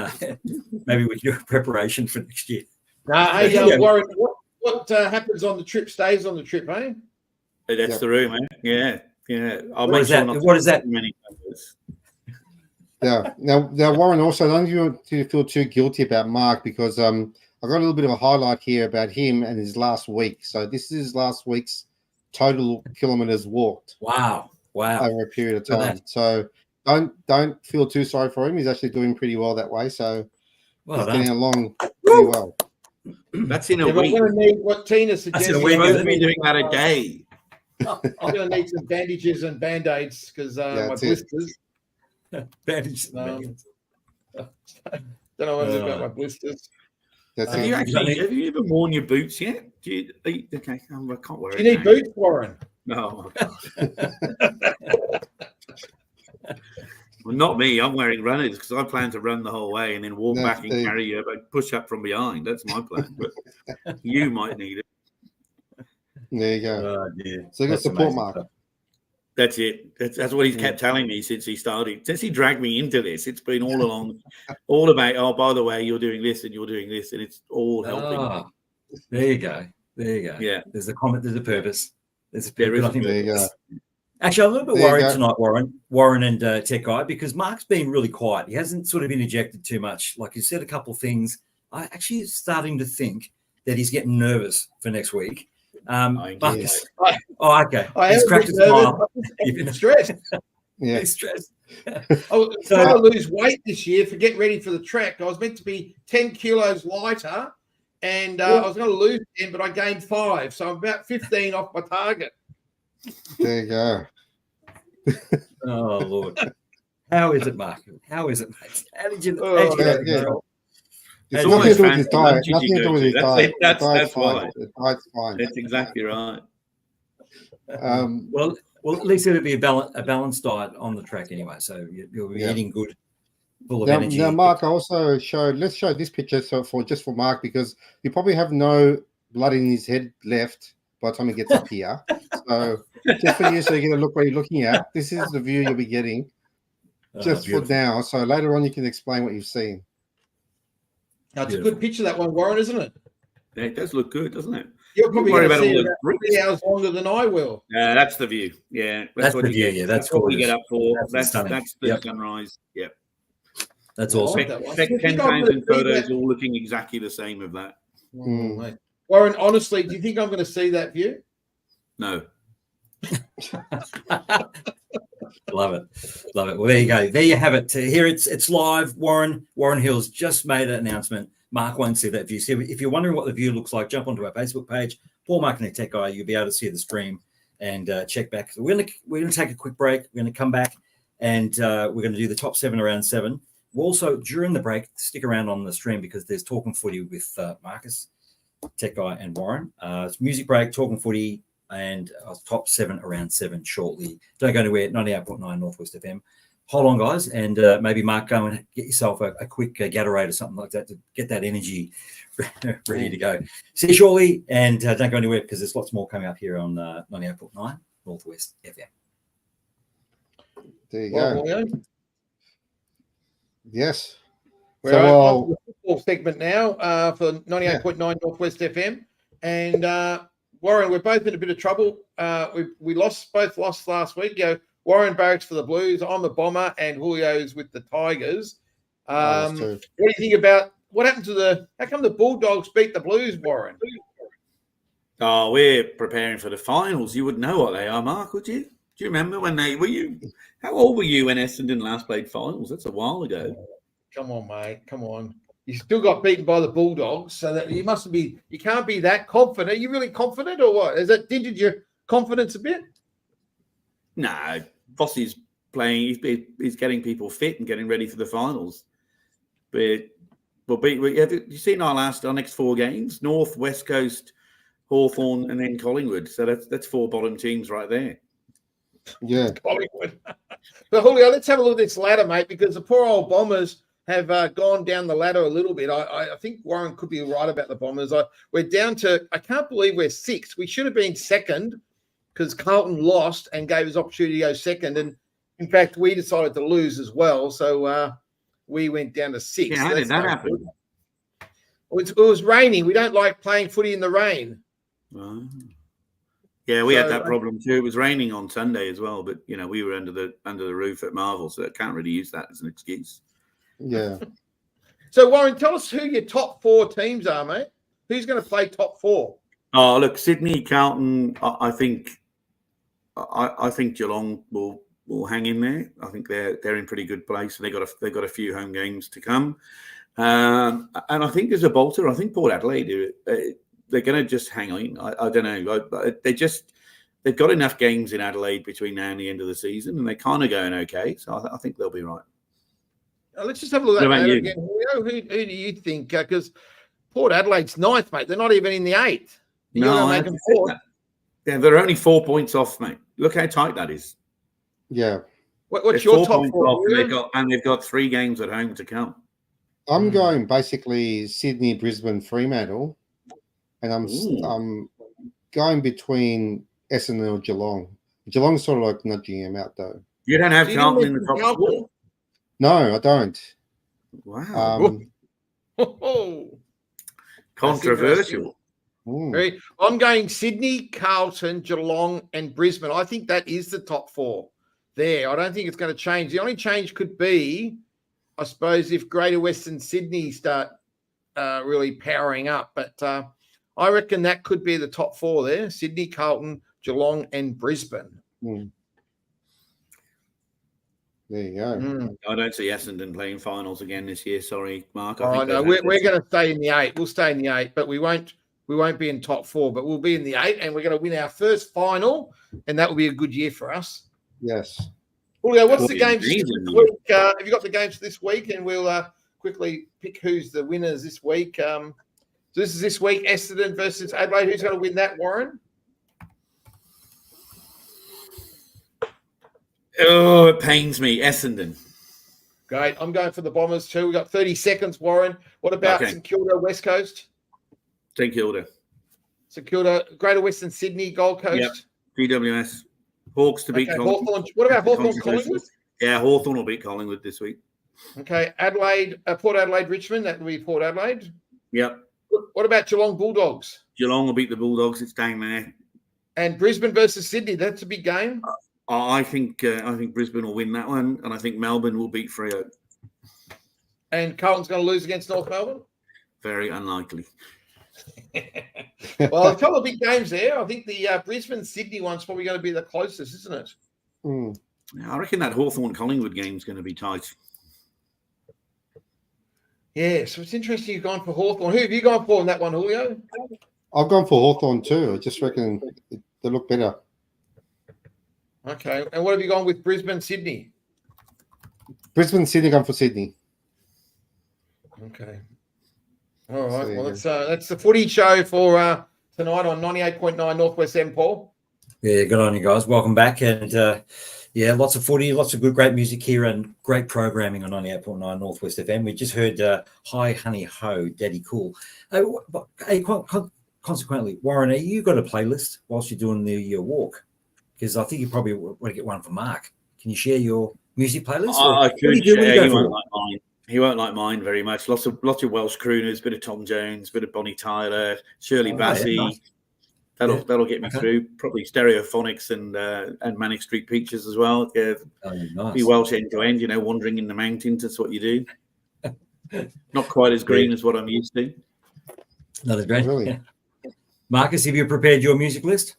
maybe we can do a preparation for next year. Warren, what happens on the trip stays on the trip, eh? That's the room, eh? Yeah. I'll What make is sure that? not to What is that? take many photos. Yeah. Now, Warren, also, I don't want you to feel too guilty about Mark because I got a little bit of a highlight here about him and his last week. So this is last week's total kilometers walked. Wow. Over a period of time. So don't feel too sorry for him. He's actually doing pretty well that way. So he's getting along pretty well. That's in a week. week. We're going to need what Tina suggested. We're supposed to be doing that a day. I'm going to need some bandages and band-aids because my blisters. Bandages. Don't know what about my blisters. Have you ever worn your boots yet? Okay, I can't wear it. Do you need boots, Warren? No. Well, not me. I'm wearing runners because I plan to run the whole way and then walk back and carry you, push up from behind. That's my plan. But you might need it. There you go. Yeah. So you got support, Mark. That's it. That's what he's kept telling me since he started. Since he dragged me into this, it's been all along, all about, oh, by the way, you're doing this and you're doing this, and it's all helping. There you go. Yeah. There's a comment. There's a purpose. There you go. Actually, I'm a little bit worried tonight, Warren and Tech Guy, because Mark's been really quiet. He hasn't sort of interjected too much. Like he said a couple of things. I actually starting to think that he's getting nervous for next week. Marcus. Okay. He's cracked his smile. You've been stressed. Yeah. He's stressed. I was trying to lose weight this year for getting ready for the trek. I was meant to be 10 kilos lighter, and I was going to lose 10, but I gained 5. So I'm about 15 off my target. There you go. Oh, Lord. How is it, Mark? How is it, mate? How did you get control? It's nothing to do with his diet. Nothing to do with his diet. That's why. The diet's fine. That's exactly right. Well, at least it'll be a balanced diet on the track anyway. So you'll be eating good. full of Now, energy. now, Mark, I also showed. Let's show this picture for Mark, because you probably have no blood in his head left by the time he gets up here. So just for you, so you get a look what you're looking at. This is the view you'll be getting just for Beautiful. now. So later on, you can explain what you've seen. That's a Beautiful. good picture, that one, Warren, isn't it? Yeah, it does look good, doesn't it? You're probably Don't worry going to about see all it the about bricks. 3 hours longer than I will. Yeah, that's the view. Yeah, That's what the you view. get. Yeah, that's what we gorgeous. get up for. That's stunning. That's the Yep. sunrise. Yeah. That's I awesome. like that one. Expect Do you think I'm gonna 10,000 see photos that- all looking exactly the same of that. Oh, mate. Warren, honestly, do you think I'm going to see that view? No. Love it. Love it. Well, there you go. There you have it. Here it's live. Warren Hill's just made an announcement. Mark won't see that view. So if you're wondering what the view looks like, jump onto our Facebook page, Paul Marketing Tech Guy. You'll be able to see the stream and check back. So we're gonna take a quick break. We're gonna come back and we're gonna do the top 7 around 7. We'll also, during the break, stick around on the stream because there's talking footy with Marcus, Tech Guy, and Warren. It's music break, talking footy, and top 7 around 7 shortly. Don't go anywhere. 98.9 Northwest FM. Hold on, guys, and maybe Mark, go and get yourself a quick Gatorade or something like that to get that energy ready to go. See you shortly, and don't go anywhere because there's lots more coming up here on 98.9 Northwest FM. There you go. Yes. We're So, on to the football segment now for 98.9 Northwest FM. And Warren, we're both in a bit of trouble. We both lost last week. Warren barracks for the Blues. I'm a Bomber, and Julio's with the Tigers. What do you think about what happened to how come the Bulldogs beat the Blues, Warren? Oh, we're preparing for the finals. You would know what they are, Mark, would you? Do you remember when how old were you when Essendon last played finals? That's a while ago. Come on, mate. Come on. You still got beaten by the Bulldogs, so that you can't be that confident. Are you really confident or what? Has that dented your confidence a bit? No, Fossey's playing. He's getting people fit and getting ready for the finals. But have you seen our next 4 games? North, West Coast, Hawthorn, and then Collingwood. So that's 4 bottom teams right there. Yeah. Collingwood. But Julio, let's have a look at this ladder, mate, because the poor old Bombers have gone down the ladder a little bit. I think Warren could be right about the Bombers. We're down to, I can't believe we're 6th. We should have been 2nd because Carlton lost and gave us opportunity to go 2nd. And in fact, we decided to lose as well. So we went down to 6th. Yeah, how did that happen? It was raining. We don't like playing footy in the rain. Yeah, we had that problem too. It was raining on Sunday as well, but we were under the roof at Marvel, so I can't really use that as an excuse. Yeah. So Warren, tell us who your top 4 teams are, mate. Who's going to play top 4? Oh, look, Sydney, Carlton. I think Geelong will hang in there. I think they're in pretty good place. They've got a few home games to come, and I think there's a bolter. I think Port Adelaide. They're going to just hang on. I don't know. They've got enough games in Adelaide between now and the end of the season, and they're kind of going okay. So I think they'll be right. Let's just have a look at that again. Who do you think? Because Port Adelaide's 9th, mate. They're not even in the 8th. No, make them 4th. Yeah, they're only 4 points off, mate. Look how tight that is. Yeah. What's your top 4? Off, and they've got 3 games at home to come. I'm going basically Sydney, Brisbane, Fremantle, and I'm going between Essendon or Geelong. Geelong's sort of like nudging him out, though. You don't have Carlton in the top 4? No, I don't. Wow. Controversial. I'm going Sydney, Carlton, Geelong, and Brisbane. I think that is the top 4 there. I don't think it's going to change. The only change could be, I suppose, if Greater Western Sydney start really powering up. But I reckon that could be the top 4 there: Sydney, Carlton, Geelong, and Brisbane. There you go. I don't see Essendon playing finals again this year. Sorry, Mark. No, we're going to stay in the 8. We'll stay in the 8, but we won't be in top 4, but we'll be in the 8, and we're going to win our first final, and that will be a good year for us. Yes. Julio, what's the games this week? Have you got the games this week? And we'll quickly pick who's the winners this week. So this is this week, Essendon versus Adelaide. Who's going to win that, Warren? Oh, it pains me. Essendon. Great. I'm going for the Bombers too. We've got 30 seconds, Warren. What about St Kilda, West Coast? St Kilda. St Kilda, Greater Western Sydney, Gold Coast. Yep. GWS. Hawks to beat Collingwood. Hawthorn. What about Hawthorn, Collingwood? Yeah, Hawthorn will beat Collingwood this week. Okay. Adelaide, Port Adelaide, Richmond. That will be Port Adelaide. Yep. What about Geelong Bulldogs? Geelong will beat the Bulldogs. It's down there. And Brisbane versus Sydney. That's a big game. I think Brisbane will win that one, and I think Melbourne will beat Freo. And Carlton's going to lose against North Melbourne? Very unlikely. Well, a couple of big games there. I think the Brisbane-Sydney one's probably going to be the closest, isn't it? Mm. I reckon that Hawthorn-Collingwood game is going to be tight. Yeah, so it's interesting you've gone for Hawthorn. Who have you gone for in that one, Julio? I've gone for Hawthorn too. I just reckon they look better. Okay. And what have you gone with Brisbane-Sydney? Brisbane-Sydney, gone for Sydney. Okay. All right. So, Well, that's the footy show for tonight on 98.9 Northwest M, Paul. Yeah, good on you guys. Welcome back. And lots of footy, lots of good, great music here and great programming on 98.9 Northwest FM. We just heard Hi Honey Ho, Daddy Cool. Consequently, Warren, are you got a playlist whilst you're doing your walk? Because I think you probably want to get one for Mark. Can you share your music playlist? I could share. He won't like mine. He won't like mine very much. Lots of Welsh crooners, bit of Tom Jones, bit of Bonnie Tyler, Shirley Bassey. Yeah, nice. That'll get me through. Probably Stereophonics and Manic Street Peaches as well. Yeah, nice. Be Welsh end to end. Wandering in the mountains. That's what you do. Not quite as green as what I'm used to. Not as green. Really? Yeah. Marcus, have you prepared your music list?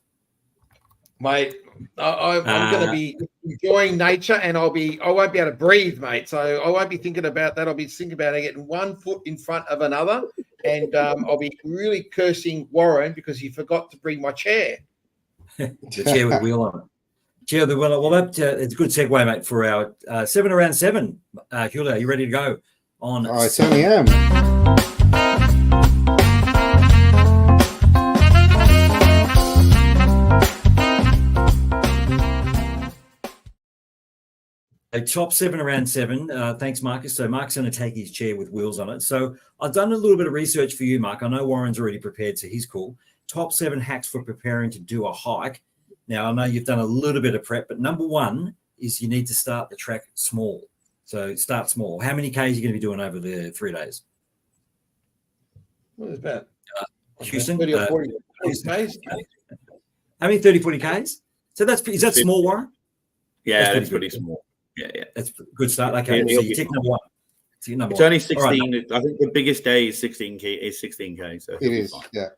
Mate, I'm going to be enjoying nature, and I won't be able to breathe, mate. So I won't be thinking about that. I'll be thinking about getting one foot in front of another, and I'll be really cursing Warren because he forgot to bring my chair. The chair with the wheel on it. Chair with the wheel on it. Well, it's a good segue, mate, for our 7 around 7. Julio, are you ready to go? I certainly am. Top 7 around 7. Thanks, Marcus. So Mark's going to take his chair with wheels on it. So I've done a little bit of research for you, Mark. I know Warren's already prepared, so he's cool. Top 7 hacks for preparing to do a hike. Now, I know you've done a little bit of prep, but number 1 is you need to start the track small. So start small. How many Ks are you going to be doing over the 3 days? What is that? Houston? 30 or 40 Ks? How many 30, 40 Ks? So is that small, Warren? Yeah, that's pretty small. Yeah. That's a good start. Okay, so you take number 1. It's only 16. Right. I think the biggest day is 16K. So it is. Yeah.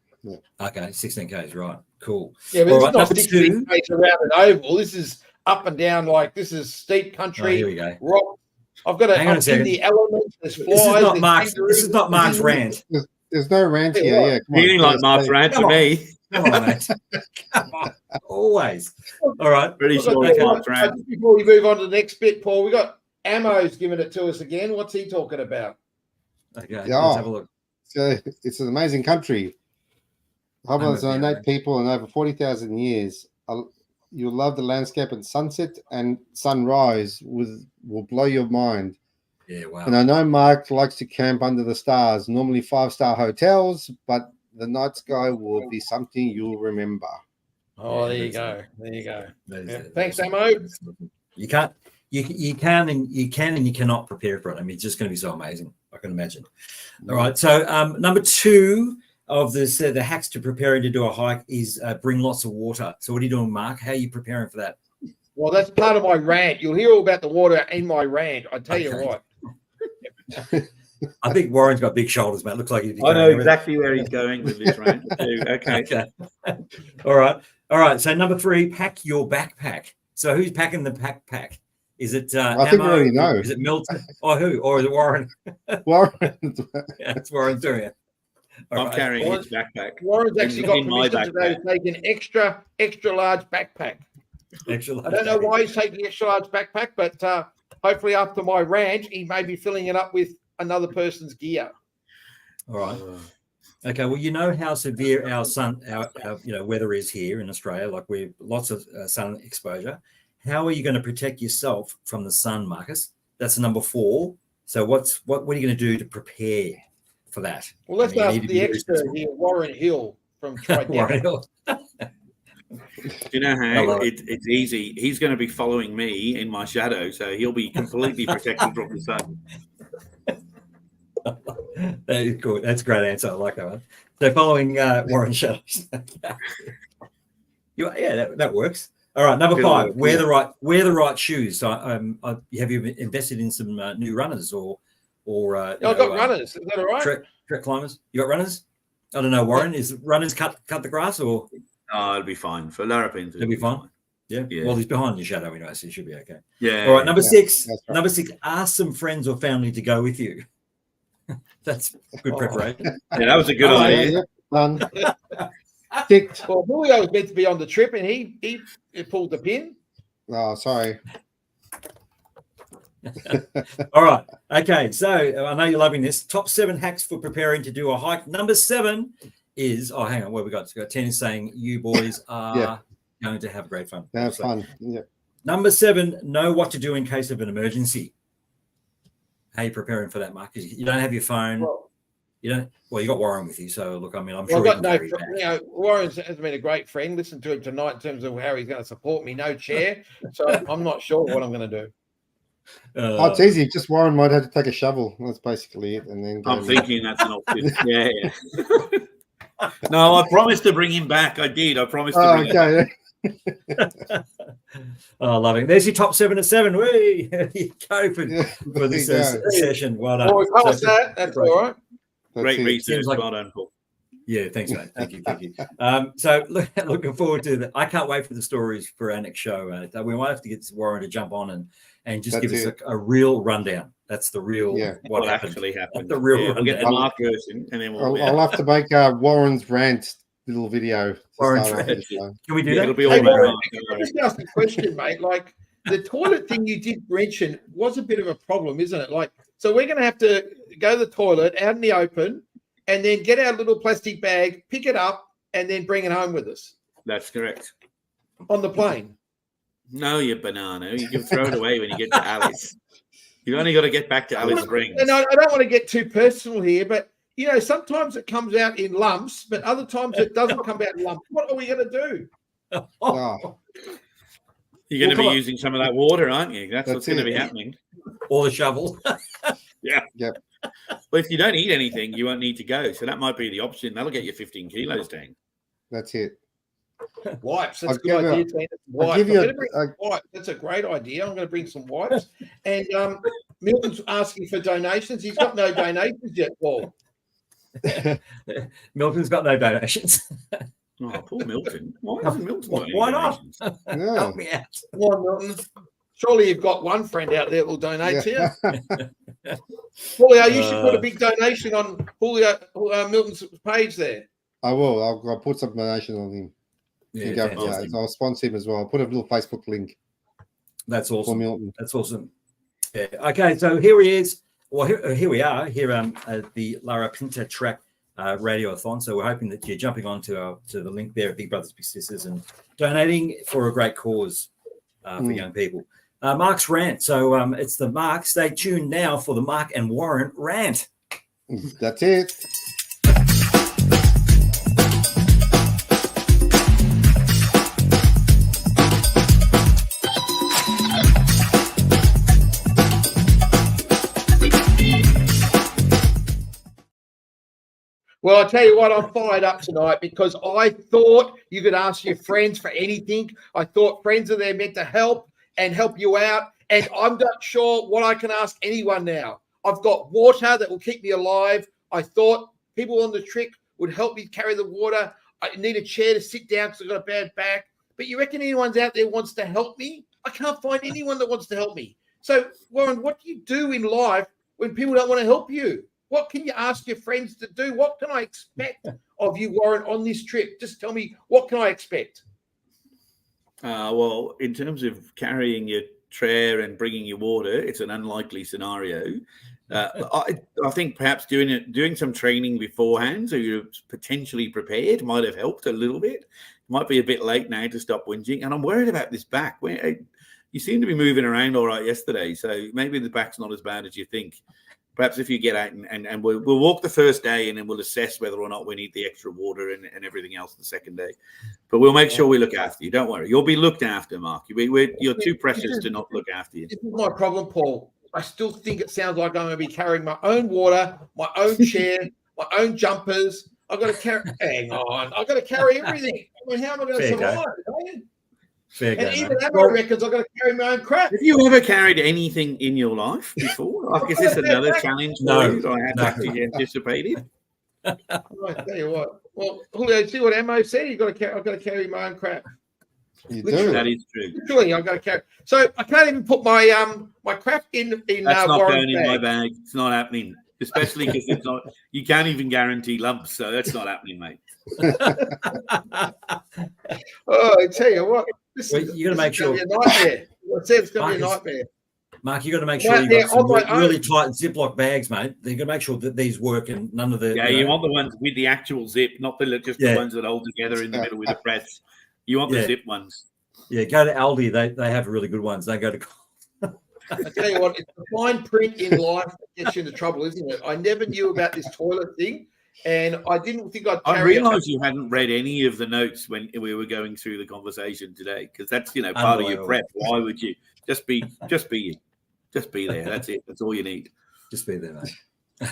Okay, 16Ks. Right. Cool. Yeah, but all it's not 16 Ks around an oval. This is up and down. This is steep country. Here we go. Rock. I've got to. I'm in the elements. There's flies. This is not Mark's rant. There's no rant here. Yeah. He didn't like Mark's rant to me. Come on, mate. Come on. Always. All right. Pretty sure it's Mark's rant. Before we move on to the next bit, Paul, we got Ammo's giving it to us again. What's he talking about? Okay. Let's have a look. So it's an amazing country. Hobblers are innate people and over 40,000 years. You'll love the landscape, and sunset and sunrise will blow your mind. Yeah, wow. And I know Mark likes to camp under the stars, normally 5-star hotels, but the night sky will be something you'll remember. Oh, there you go. There you go. Yeah. Thanks, Ammo. You can and you cannot prepare for it. I mean, it's just going to be so amazing. I can imagine. All right. So number 2 of the hacks to preparing to do a hike is bring lots of water. So what are you doing, Mark? How are you preparing for that? Well, that's part of my rant. You'll hear all about the water in my rant. I tell you what. I think Warren's got big shoulders, mate. Looks like he's. I know exactly where he's going with this rant too. Okay. All right. So number 3, pack your backpack. So who's packing the backpack? Is it I think we already know. Is it Milton? Or who? Or is it Warren? Warren. Yeah, it's Warren doing it. I'm carrying his backpack. Warren's actually got permission today to take an extra large backpack. Extra large. I don't know why he's taking extra large backpack, but hopefully after my rant, he may be filling it up with another person's gear. All right. Okay. Well, you know how severe our weather is here in Australia. Like we've lots of sun exposure. How are you going to protect yourself from the sun, Marcus? That's number 4. So what are you going to do to prepare for that? Well, let's I mean, you ask need to the be very expert sensible. here, Warren Hill from Tribeca. Warren Hill. Do you know how it's easy? He's going to be following me in my shadow, so he'll be completely protected from the sun. That is cool. That's a great answer. I like that one. So following Warren Shadows. That works. All right, number 5. Wear the right shoes. So, have you invested in some new runners or I've got runners. Is that all right? Trek climbers. You got runners? I don't know, Warren. Is runners cut the grass or? Oh, it'll be fine for Larapinta. It'll be fine. Yeah. Well, he's behind your shadow anyway, so he should be okay. Yeah. All right, number 6. Right. Number 6. Ask some friends or family to go with you. That's good preparation. Yeah, that was a good idea. Ticked. Well, Julio was meant to be on the trip, and he pulled the pin. Oh, sorry. All right. Okay. So I know you're loving this. Top 7 hacks for preparing to do a hike. Number 7 is, hang on, what we got? It's got 10 is saying you boys are going to have great fun. Have fun. Yeah. Number 7, know what to do in case of an emergency. How are you preparing for that, Mark? Because you don't have your phone. You got Warren with you. So look, I mean, I'm sure Warren has been a great friend. Listen to him tonight in terms of how he's going to support me. No chair. So I'm not sure what I'm going to do. It's easy. Just Warren might have to take a shovel. That's basically it. And then I'm thinking that's an option. Yeah. No, I promised to bring him back. I did. I promised to bring him back. Loving. There's your top 7 at 7. Whee! You go for this session. Well done. That's all right. Great research. Well done, Paul. Yeah, thanks, mate. Thank you. So looking forward to that. I can't wait for the stories for our next show. We might have to get Warren to jump on and just give us a real rundown. That's the real what actually happened. The real rundown. We'll get the Mark version, and then I'll have to make Warren's rant little video. Can we do that? It'll be all right. Just ask a question, mate. Like the toilet thing you did mention was a bit of a problem, isn't it? Like, so we're going to have to go to the toilet out in the open and then get our little plastic bag, pick it up, and then bring it home with us. That's correct. On the plane. No, you banana. You can throw it away when you get to Alice. You've only got to get back to Alice Springs. And I don't want to get too personal here, but sometimes it comes out in lumps, but other times it doesn't come out in lumps. What are we going to do? You're going to be using some of that water, aren't you? That's what's going to be happening. Or the shovel. Yeah. Well, if you don't eat anything, you won't need to go. So that might be the option. That'll get you 15 kilos down. That's it. Wipes. That's a good idea. Wipes. That's a great idea. I'm going to bring some wipes. And Milton's asking for donations. He's got no donations yet, Paul. Milton's got no donations. Oh, poor Milton. Why not? Help me out. Come on, Milton. Surely you've got one friend out there that will donate to you. Julio, you should put a big donation on Milton's page there. I will. I'll put some donation on him. I'll sponsor him as well. I'll put a little Facebook link. That's awesome. For Milton. That's awesome. Yeah. Okay, so here he is. Well, here we are here at the Larapinta Track Radio-a-thon. So we're hoping that you're jumping on to the link there at Big Brothers Big Sisters and donating for a great cause for young people. Mark's rant. So it's the Mark. Stay tuned now for the Mark and Warren rant. That's it. Well, I tell you what, I'm fired up tonight because I thought you could ask your friends for anything. I thought friends are there meant to help and help you out. And I'm not sure what I can ask anyone now. I've got water that will keep me alive. I thought people on the trip would help me carry the water. I need a chair to sit down because I've got a bad back. But you reckon anyone's out there wants to help me? I can't find anyone that wants to help me. So, Warren, what do you do in life when people don't want to help you? What can you ask your friends to do? What can I expect of you, Warren, on this trip? Just tell me, what can I expect? Well, in terms of carrying your tray and bringing your water, it's an unlikely scenario. I think perhaps doing some training beforehand so you're potentially prepared might have helped a little bit. It might be a bit late now to stop whinging. And I'm worried about this back. you seem to be moving around all right yesterday. So maybe the back's not as bad as you think. Perhaps if you get out and we'll walk the first day and then we'll assess whether or not we need the extra water and everything else the second day. But we'll make sure we look after you. Don't worry. You'll be looked after, Mark. You're too precious to not look after you. This is my problem, Paul. I still think it sounds like I'm going to be carrying my own water, my own chair, my own jumpers. I've got to carry. Hang on. I've got to carry everything. I mean, how am I going to survive? Fair And go, even mate. Ammo records, I've got to carry my own crap. Have you ever carried anything in your life before? Like, is this another challenge for you that I hadn't actually anticipated? I tell you what. Well, Julio, see what Ammo said? I've got to carry my own crap. You Literally. do. That is true. Literally, I've got to carry. So I can't even put my my crap in. That's not Warren's going in my bag. bag. It's not happening. Especially because it's not. You can't even guarantee lumps, so that's not happening, mate. Oh, I tell you what. Well, you got to make sure. It's going to be a nightmare. I said it's going to be a Marcus, nightmare. Mark, you got to make sure Right you there, got some on my really own. tight Ziploc bags, mate. You got to make sure that these work and none of the. Yeah, you want the ones with the actual zip, not just the ones that hold together in the middle with the press. You want the zip ones. Yeah, go to Aldi. They have really good ones. They go to. I tell you what, it's the fine print in life that gets you into trouble, isn't it? I never knew about this toilet thing, and I didn't think I'd carry I realised you hadn't read any of the notes when we were going through the conversation today, because that's part of your prep. Why would you just be you? Just be there. That's it. That's all you need. Just be there, mate.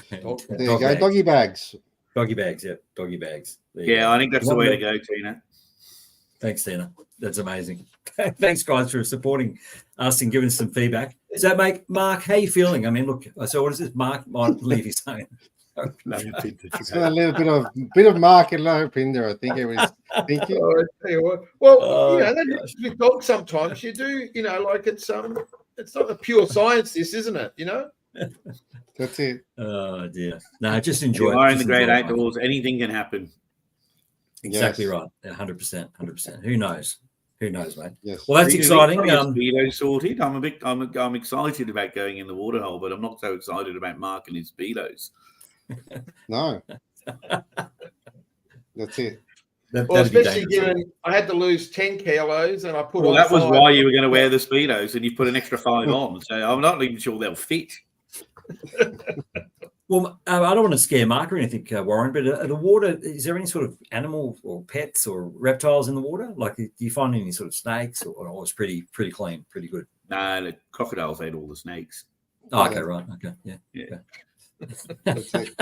There you go. Doggy bags. Doggy bags. Yeah, doggy bags. Yeah, I think that's the way to go, Tina. Thanks, Tina. That's amazing. Thanks, guys, for supporting us and giving us some feedback. Does that make Mark? How you feeling? I mean, look. So, what is this? Mark might leave his saying. It's got a little bit of Mark and Larapinta, I think it was thinking. Oh, I tell you what. Well, that's with dogs sometimes. You do, like it's not a pure science, this, isn't it? That's it. Oh dear. No, just enjoy. You are in Just the great enjoy it, outdoors. Anything can happen. Exactly Yes. right. 100%. Who knows? Who knows, mate? Yes. Well, that's exciting. Speedo sorted. I'm excited about going in the waterhole, but I'm not so excited about Mark and his speedos. No. That's it. Well, especially given I had to lose 10 kilos and I put on that was 5. why you were going to wear the speedos, and you put an extra 5 on. So I'm not even sure they'll fit. Well, I don't want to scare Mark or anything, Warren, but the water, is there any sort of animal or pets or reptiles in the water? Like, do you find any sort of snakes, or it's pretty clean, pretty good? No, the crocodiles ate all the snakes. Oh, okay, right. Okay, yeah. Yeah. That's it.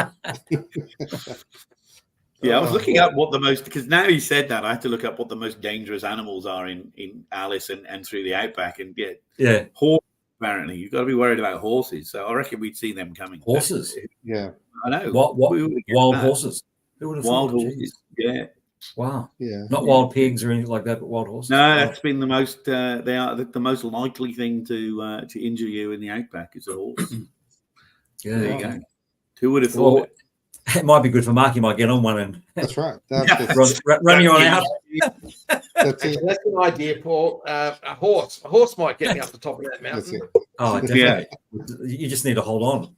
Yeah, I was looking up what the most, because now you said that, I had to look up what the most dangerous animals are in Alice and through the outback. And yeah, horses, apparently. You've got to be worried about horses. So I reckon we'd see them coming. Horses? Yeah. I know. What wild horses? Who would have Wild thought? horses. Yeah. Wow. Yeah. Not wild pigs or anything like that, but wild horses. No, that's been the most, they are the most likely thing to injure you in the outback is a horse. Yeah. There you go. Who would have thought it? It might be good for Mark. You might get on one and That's right. run you on out. That's it. That's an idea, Paul. A horse might get me up the top of that That's mountain. it. Oh, definitely. You just need to hold on.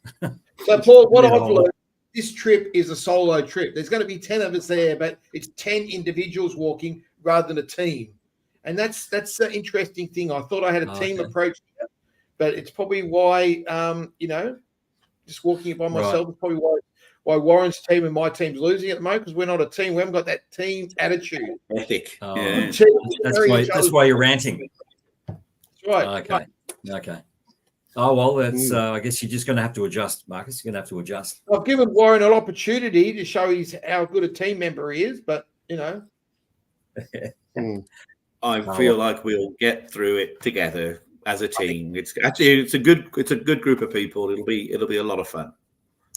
So, Paul, what I've learned, this trip is a solo trip. There's going to be 10 of us there, but it's 10 individuals walking rather than a team. And that's an interesting thing. I thought I had a team approach, but it's probably why, just walking it by myself is probably why Warren's team and my team's losing at the moment, because we're not a team. We haven't got that team attitude. Ethic. Yeah. That's why you're ranting. That's right. Okay. Oh, well, that's. I guess you're just going to have to adjust, Marcus. You're going to have to adjust. I've given Warren an opportunity to show how good a team member he is, but, I feel like we'll get through it together as a team. It's a good group of people. It'll be a lot of fun.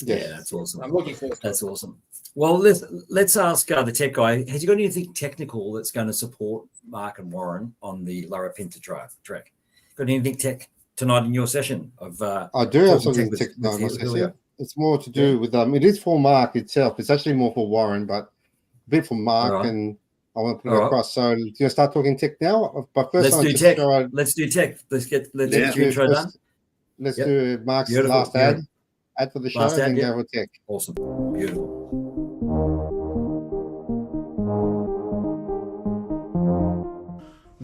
Yeah, that's awesome. I'm looking forward to it. That's awesome. Well, let's ask the tech guy. Has he got anything technical that's going to support Mark and Warren on the Larapinta trek? Got anything tech tonight in your session? I do have something tech. No, it's more to do with it is for Mark itself. It's actually more for Warren, but a bit for Mark, and I want to put it across. So, do you start talking tech now? But first, let's do tech. Let's do tech. Let's get the intro done. Let's do Mark's last ad for the show, and then go with tech. Awesome. Beautiful.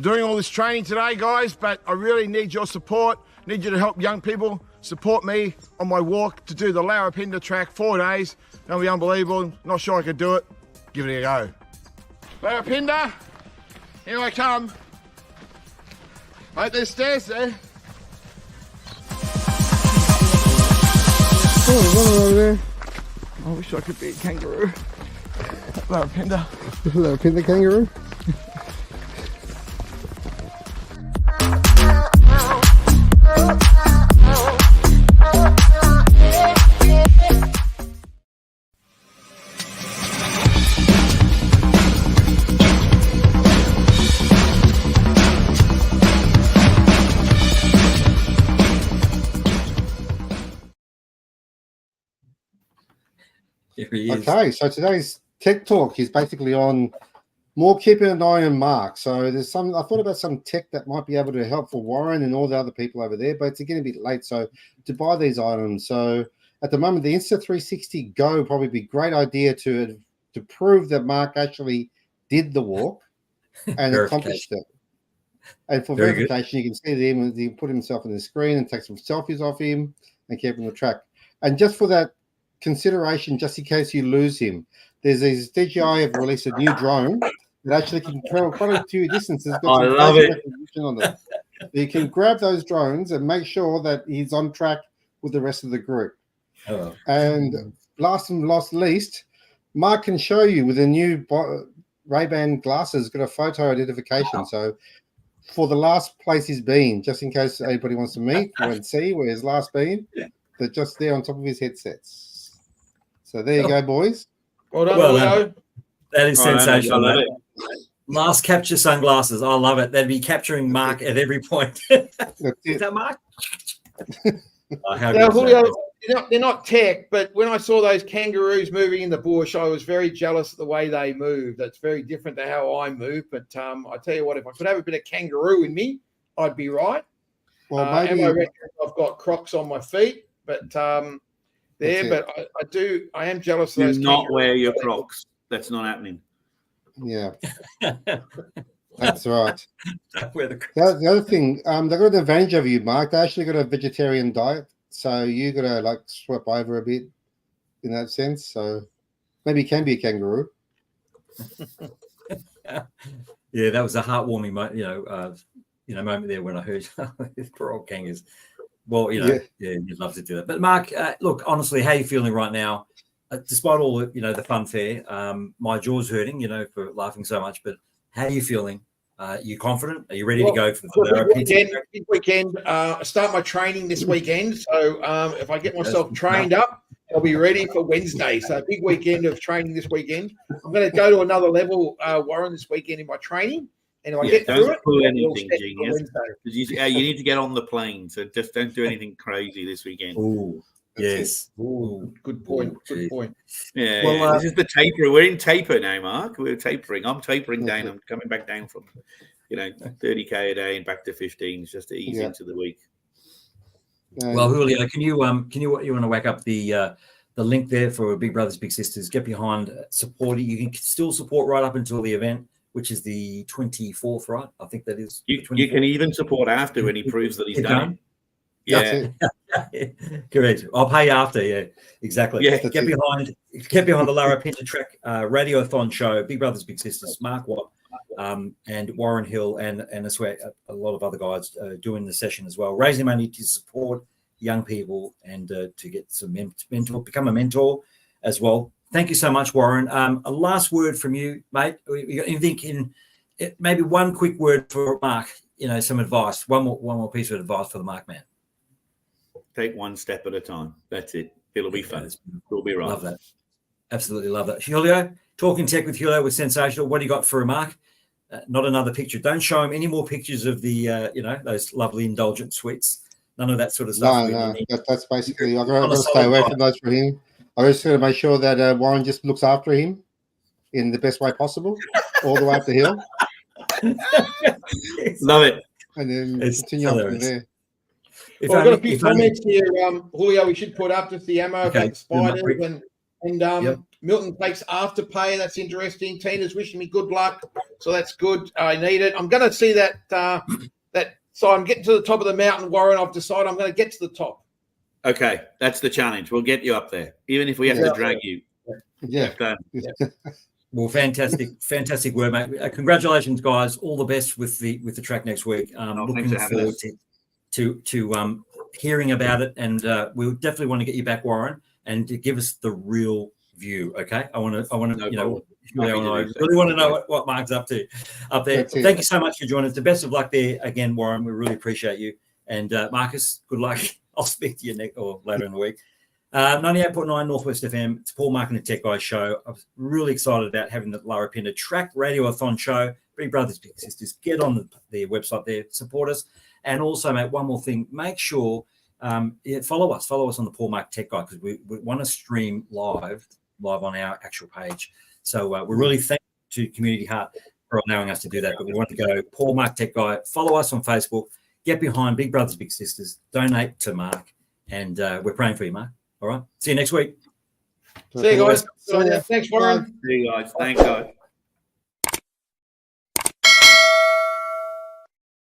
doing all this training today, guys, but I really need your support. Need you to help young people support me on my walk to do the Larapinta Track 4 days. That'll be unbelievable. Not sure I could do it. Give it a go. Larapinta, here I come. Hope there's stairs there. Oh, over there. I wish I could be a kangaroo. Larapinta. Larapinta kangaroo. Okay, so today's tech talk is basically on more keeping an eye on Mark. So there's some, I thought about some tech that might be able to help for Warren and all the other people over there, but it's getting a bit late. So to buy these items. So at the moment, the Insta360 Go probably be a great idea to prove that Mark actually did the walk and accomplished it. And for verification, you can see him, he put himself on the screen and take some selfies of him and keep him on the track. And just for that consideration, just in case you lose him, there's these DJI have released a new drone that actually can travel quite a few distances. I love it. On them. You can grab those drones and make sure that he's on track with the rest of the group. Oh. And last and not least, Mark can show you with a new Ray-Ban glasses, got a photo identification. So for the last place he's been, just in case anybody wants to meet and see where he's last been, they're just there on top of his headsets. So there you go, boys. Well done, well, that is sensational. Last capture sunglasses. I love it. They'd be capturing Mark at every point. Is that Mark? Now, Julio, they're not tech, but when I saw those kangaroos moving in the bush, I was very jealous of the way they move. That's very different to how I move. But I tell you what, if I could have a bit of kangaroo in me, I'd be right. Well, maybe and I reckon I've got Crocs on my feet, but I am jealous of those. Do not wear your Crocs. That's not happening. Yeah. That's right. The other thing, they've got an advantage over you, Mark. They actually got a vegetarian diet, so you got to like swap over a bit in that sense. So maybe you can be a kangaroo. Yeah, that was a heartwarming, moment there when I heard poor old kangas. Well, you'd love to do that. But Mark, look, honestly, how are you feeling right now? Despite all the funfair, my jaw's hurting, for laughing so much. But how are you feeling? Are you confident? Are you ready to go for the big weekend? I start my training this weekend, so if I get myself trained up, I'll be ready for Wednesday. So big weekend of training this weekend. I'm going to go to another level, Warren, this weekend in my training. And if I get through it, pull anything, genius. You need to get on the plane, so just don't do anything crazy this weekend. Ooh, yes. Ooh, good point. Good point. Yeah, well, this is the taper. We're in taper now, Mark. We're tapering. I'm tapering down. I'm coming back down from, 30K a day and back to 15 just to ease into the week. Well, Julio, can you want to whack up the link there for Big Brothers Big Sisters? Get behind, support it. You can still support right up until the event, which is the 24th, right? I think that is. You can even support after when he proves that he's done it. Yeah. Correct. I'll pay after. Yeah, exactly. Yeah. Get behind the Larapinta Track Radio-thon show, Big Brothers Big Sisters, Mark Watt, and Warren Hill, and I swear a lot of other guys doing the session as well, raising money to support young people and to get some become a mentor as well. Thank you so much, Warren. A last word from you, mate. You got anything maybe one quick word for Mark? Some advice. One more piece of advice for the Mark man. Take one step at a time. That's it. It'll be fun. It'll be right. Love that. Absolutely love that. Julio, talking tech with Julio was sensational. What do you got for a Mark? Not another picture. Don't show him any more pictures of the, those lovely indulgent sweets. None of that sort of stuff. No. That's basically. I've got to stay away from those for him. I just got to make sure that Warren just looks after him in the best way possible, all the way up the hill. Love it. And then continue on from there. I've got a few comments here, Julio, we should put up just the ammo about spiders And Milton takes afterpay. That's interesting. Tina's wishing me good luck, so that's good. I need it. I'm going to see that. So I'm getting to the top of the mountain, Warren. I've decided I'm going to get to the top. Okay, that's the challenge. We'll get you up there, even if we have to drag you. Yeah. Well, fantastic work, mate. Congratulations, guys. All the best with the track next week. Looking forward to hearing about it, and we'll definitely want to get you back, Warren, and to give us the real view. Okay, I want to, I really want to know what Mark's up to up there. Thank you so much for joining us. The best of luck there again, Warren. We really appreciate you, and Marcus, good luck. I'll speak to you next or later in the week. 98.9 Northwest FM. It's Paul, Mark and the Tech Guys show. I was really excited about having the Larapinta Track Radio-a-thon show. Big brothers, big sisters, get on the website there, support us. And also, mate, one more thing, make sure follow us on the Paul, Mark Tech Guy, because we want to stream live on our actual page. So we're really thankful to Community Heart for allowing us to do that. But we want to go Paul, Mark Tech Guy, follow us on Facebook, get behind Big Brothers, Big Sisters, donate to Mark, and we're praying for you, Mark. All right. See you next week. See you guys. Thanks, Warren. See you guys. Thanks, guys.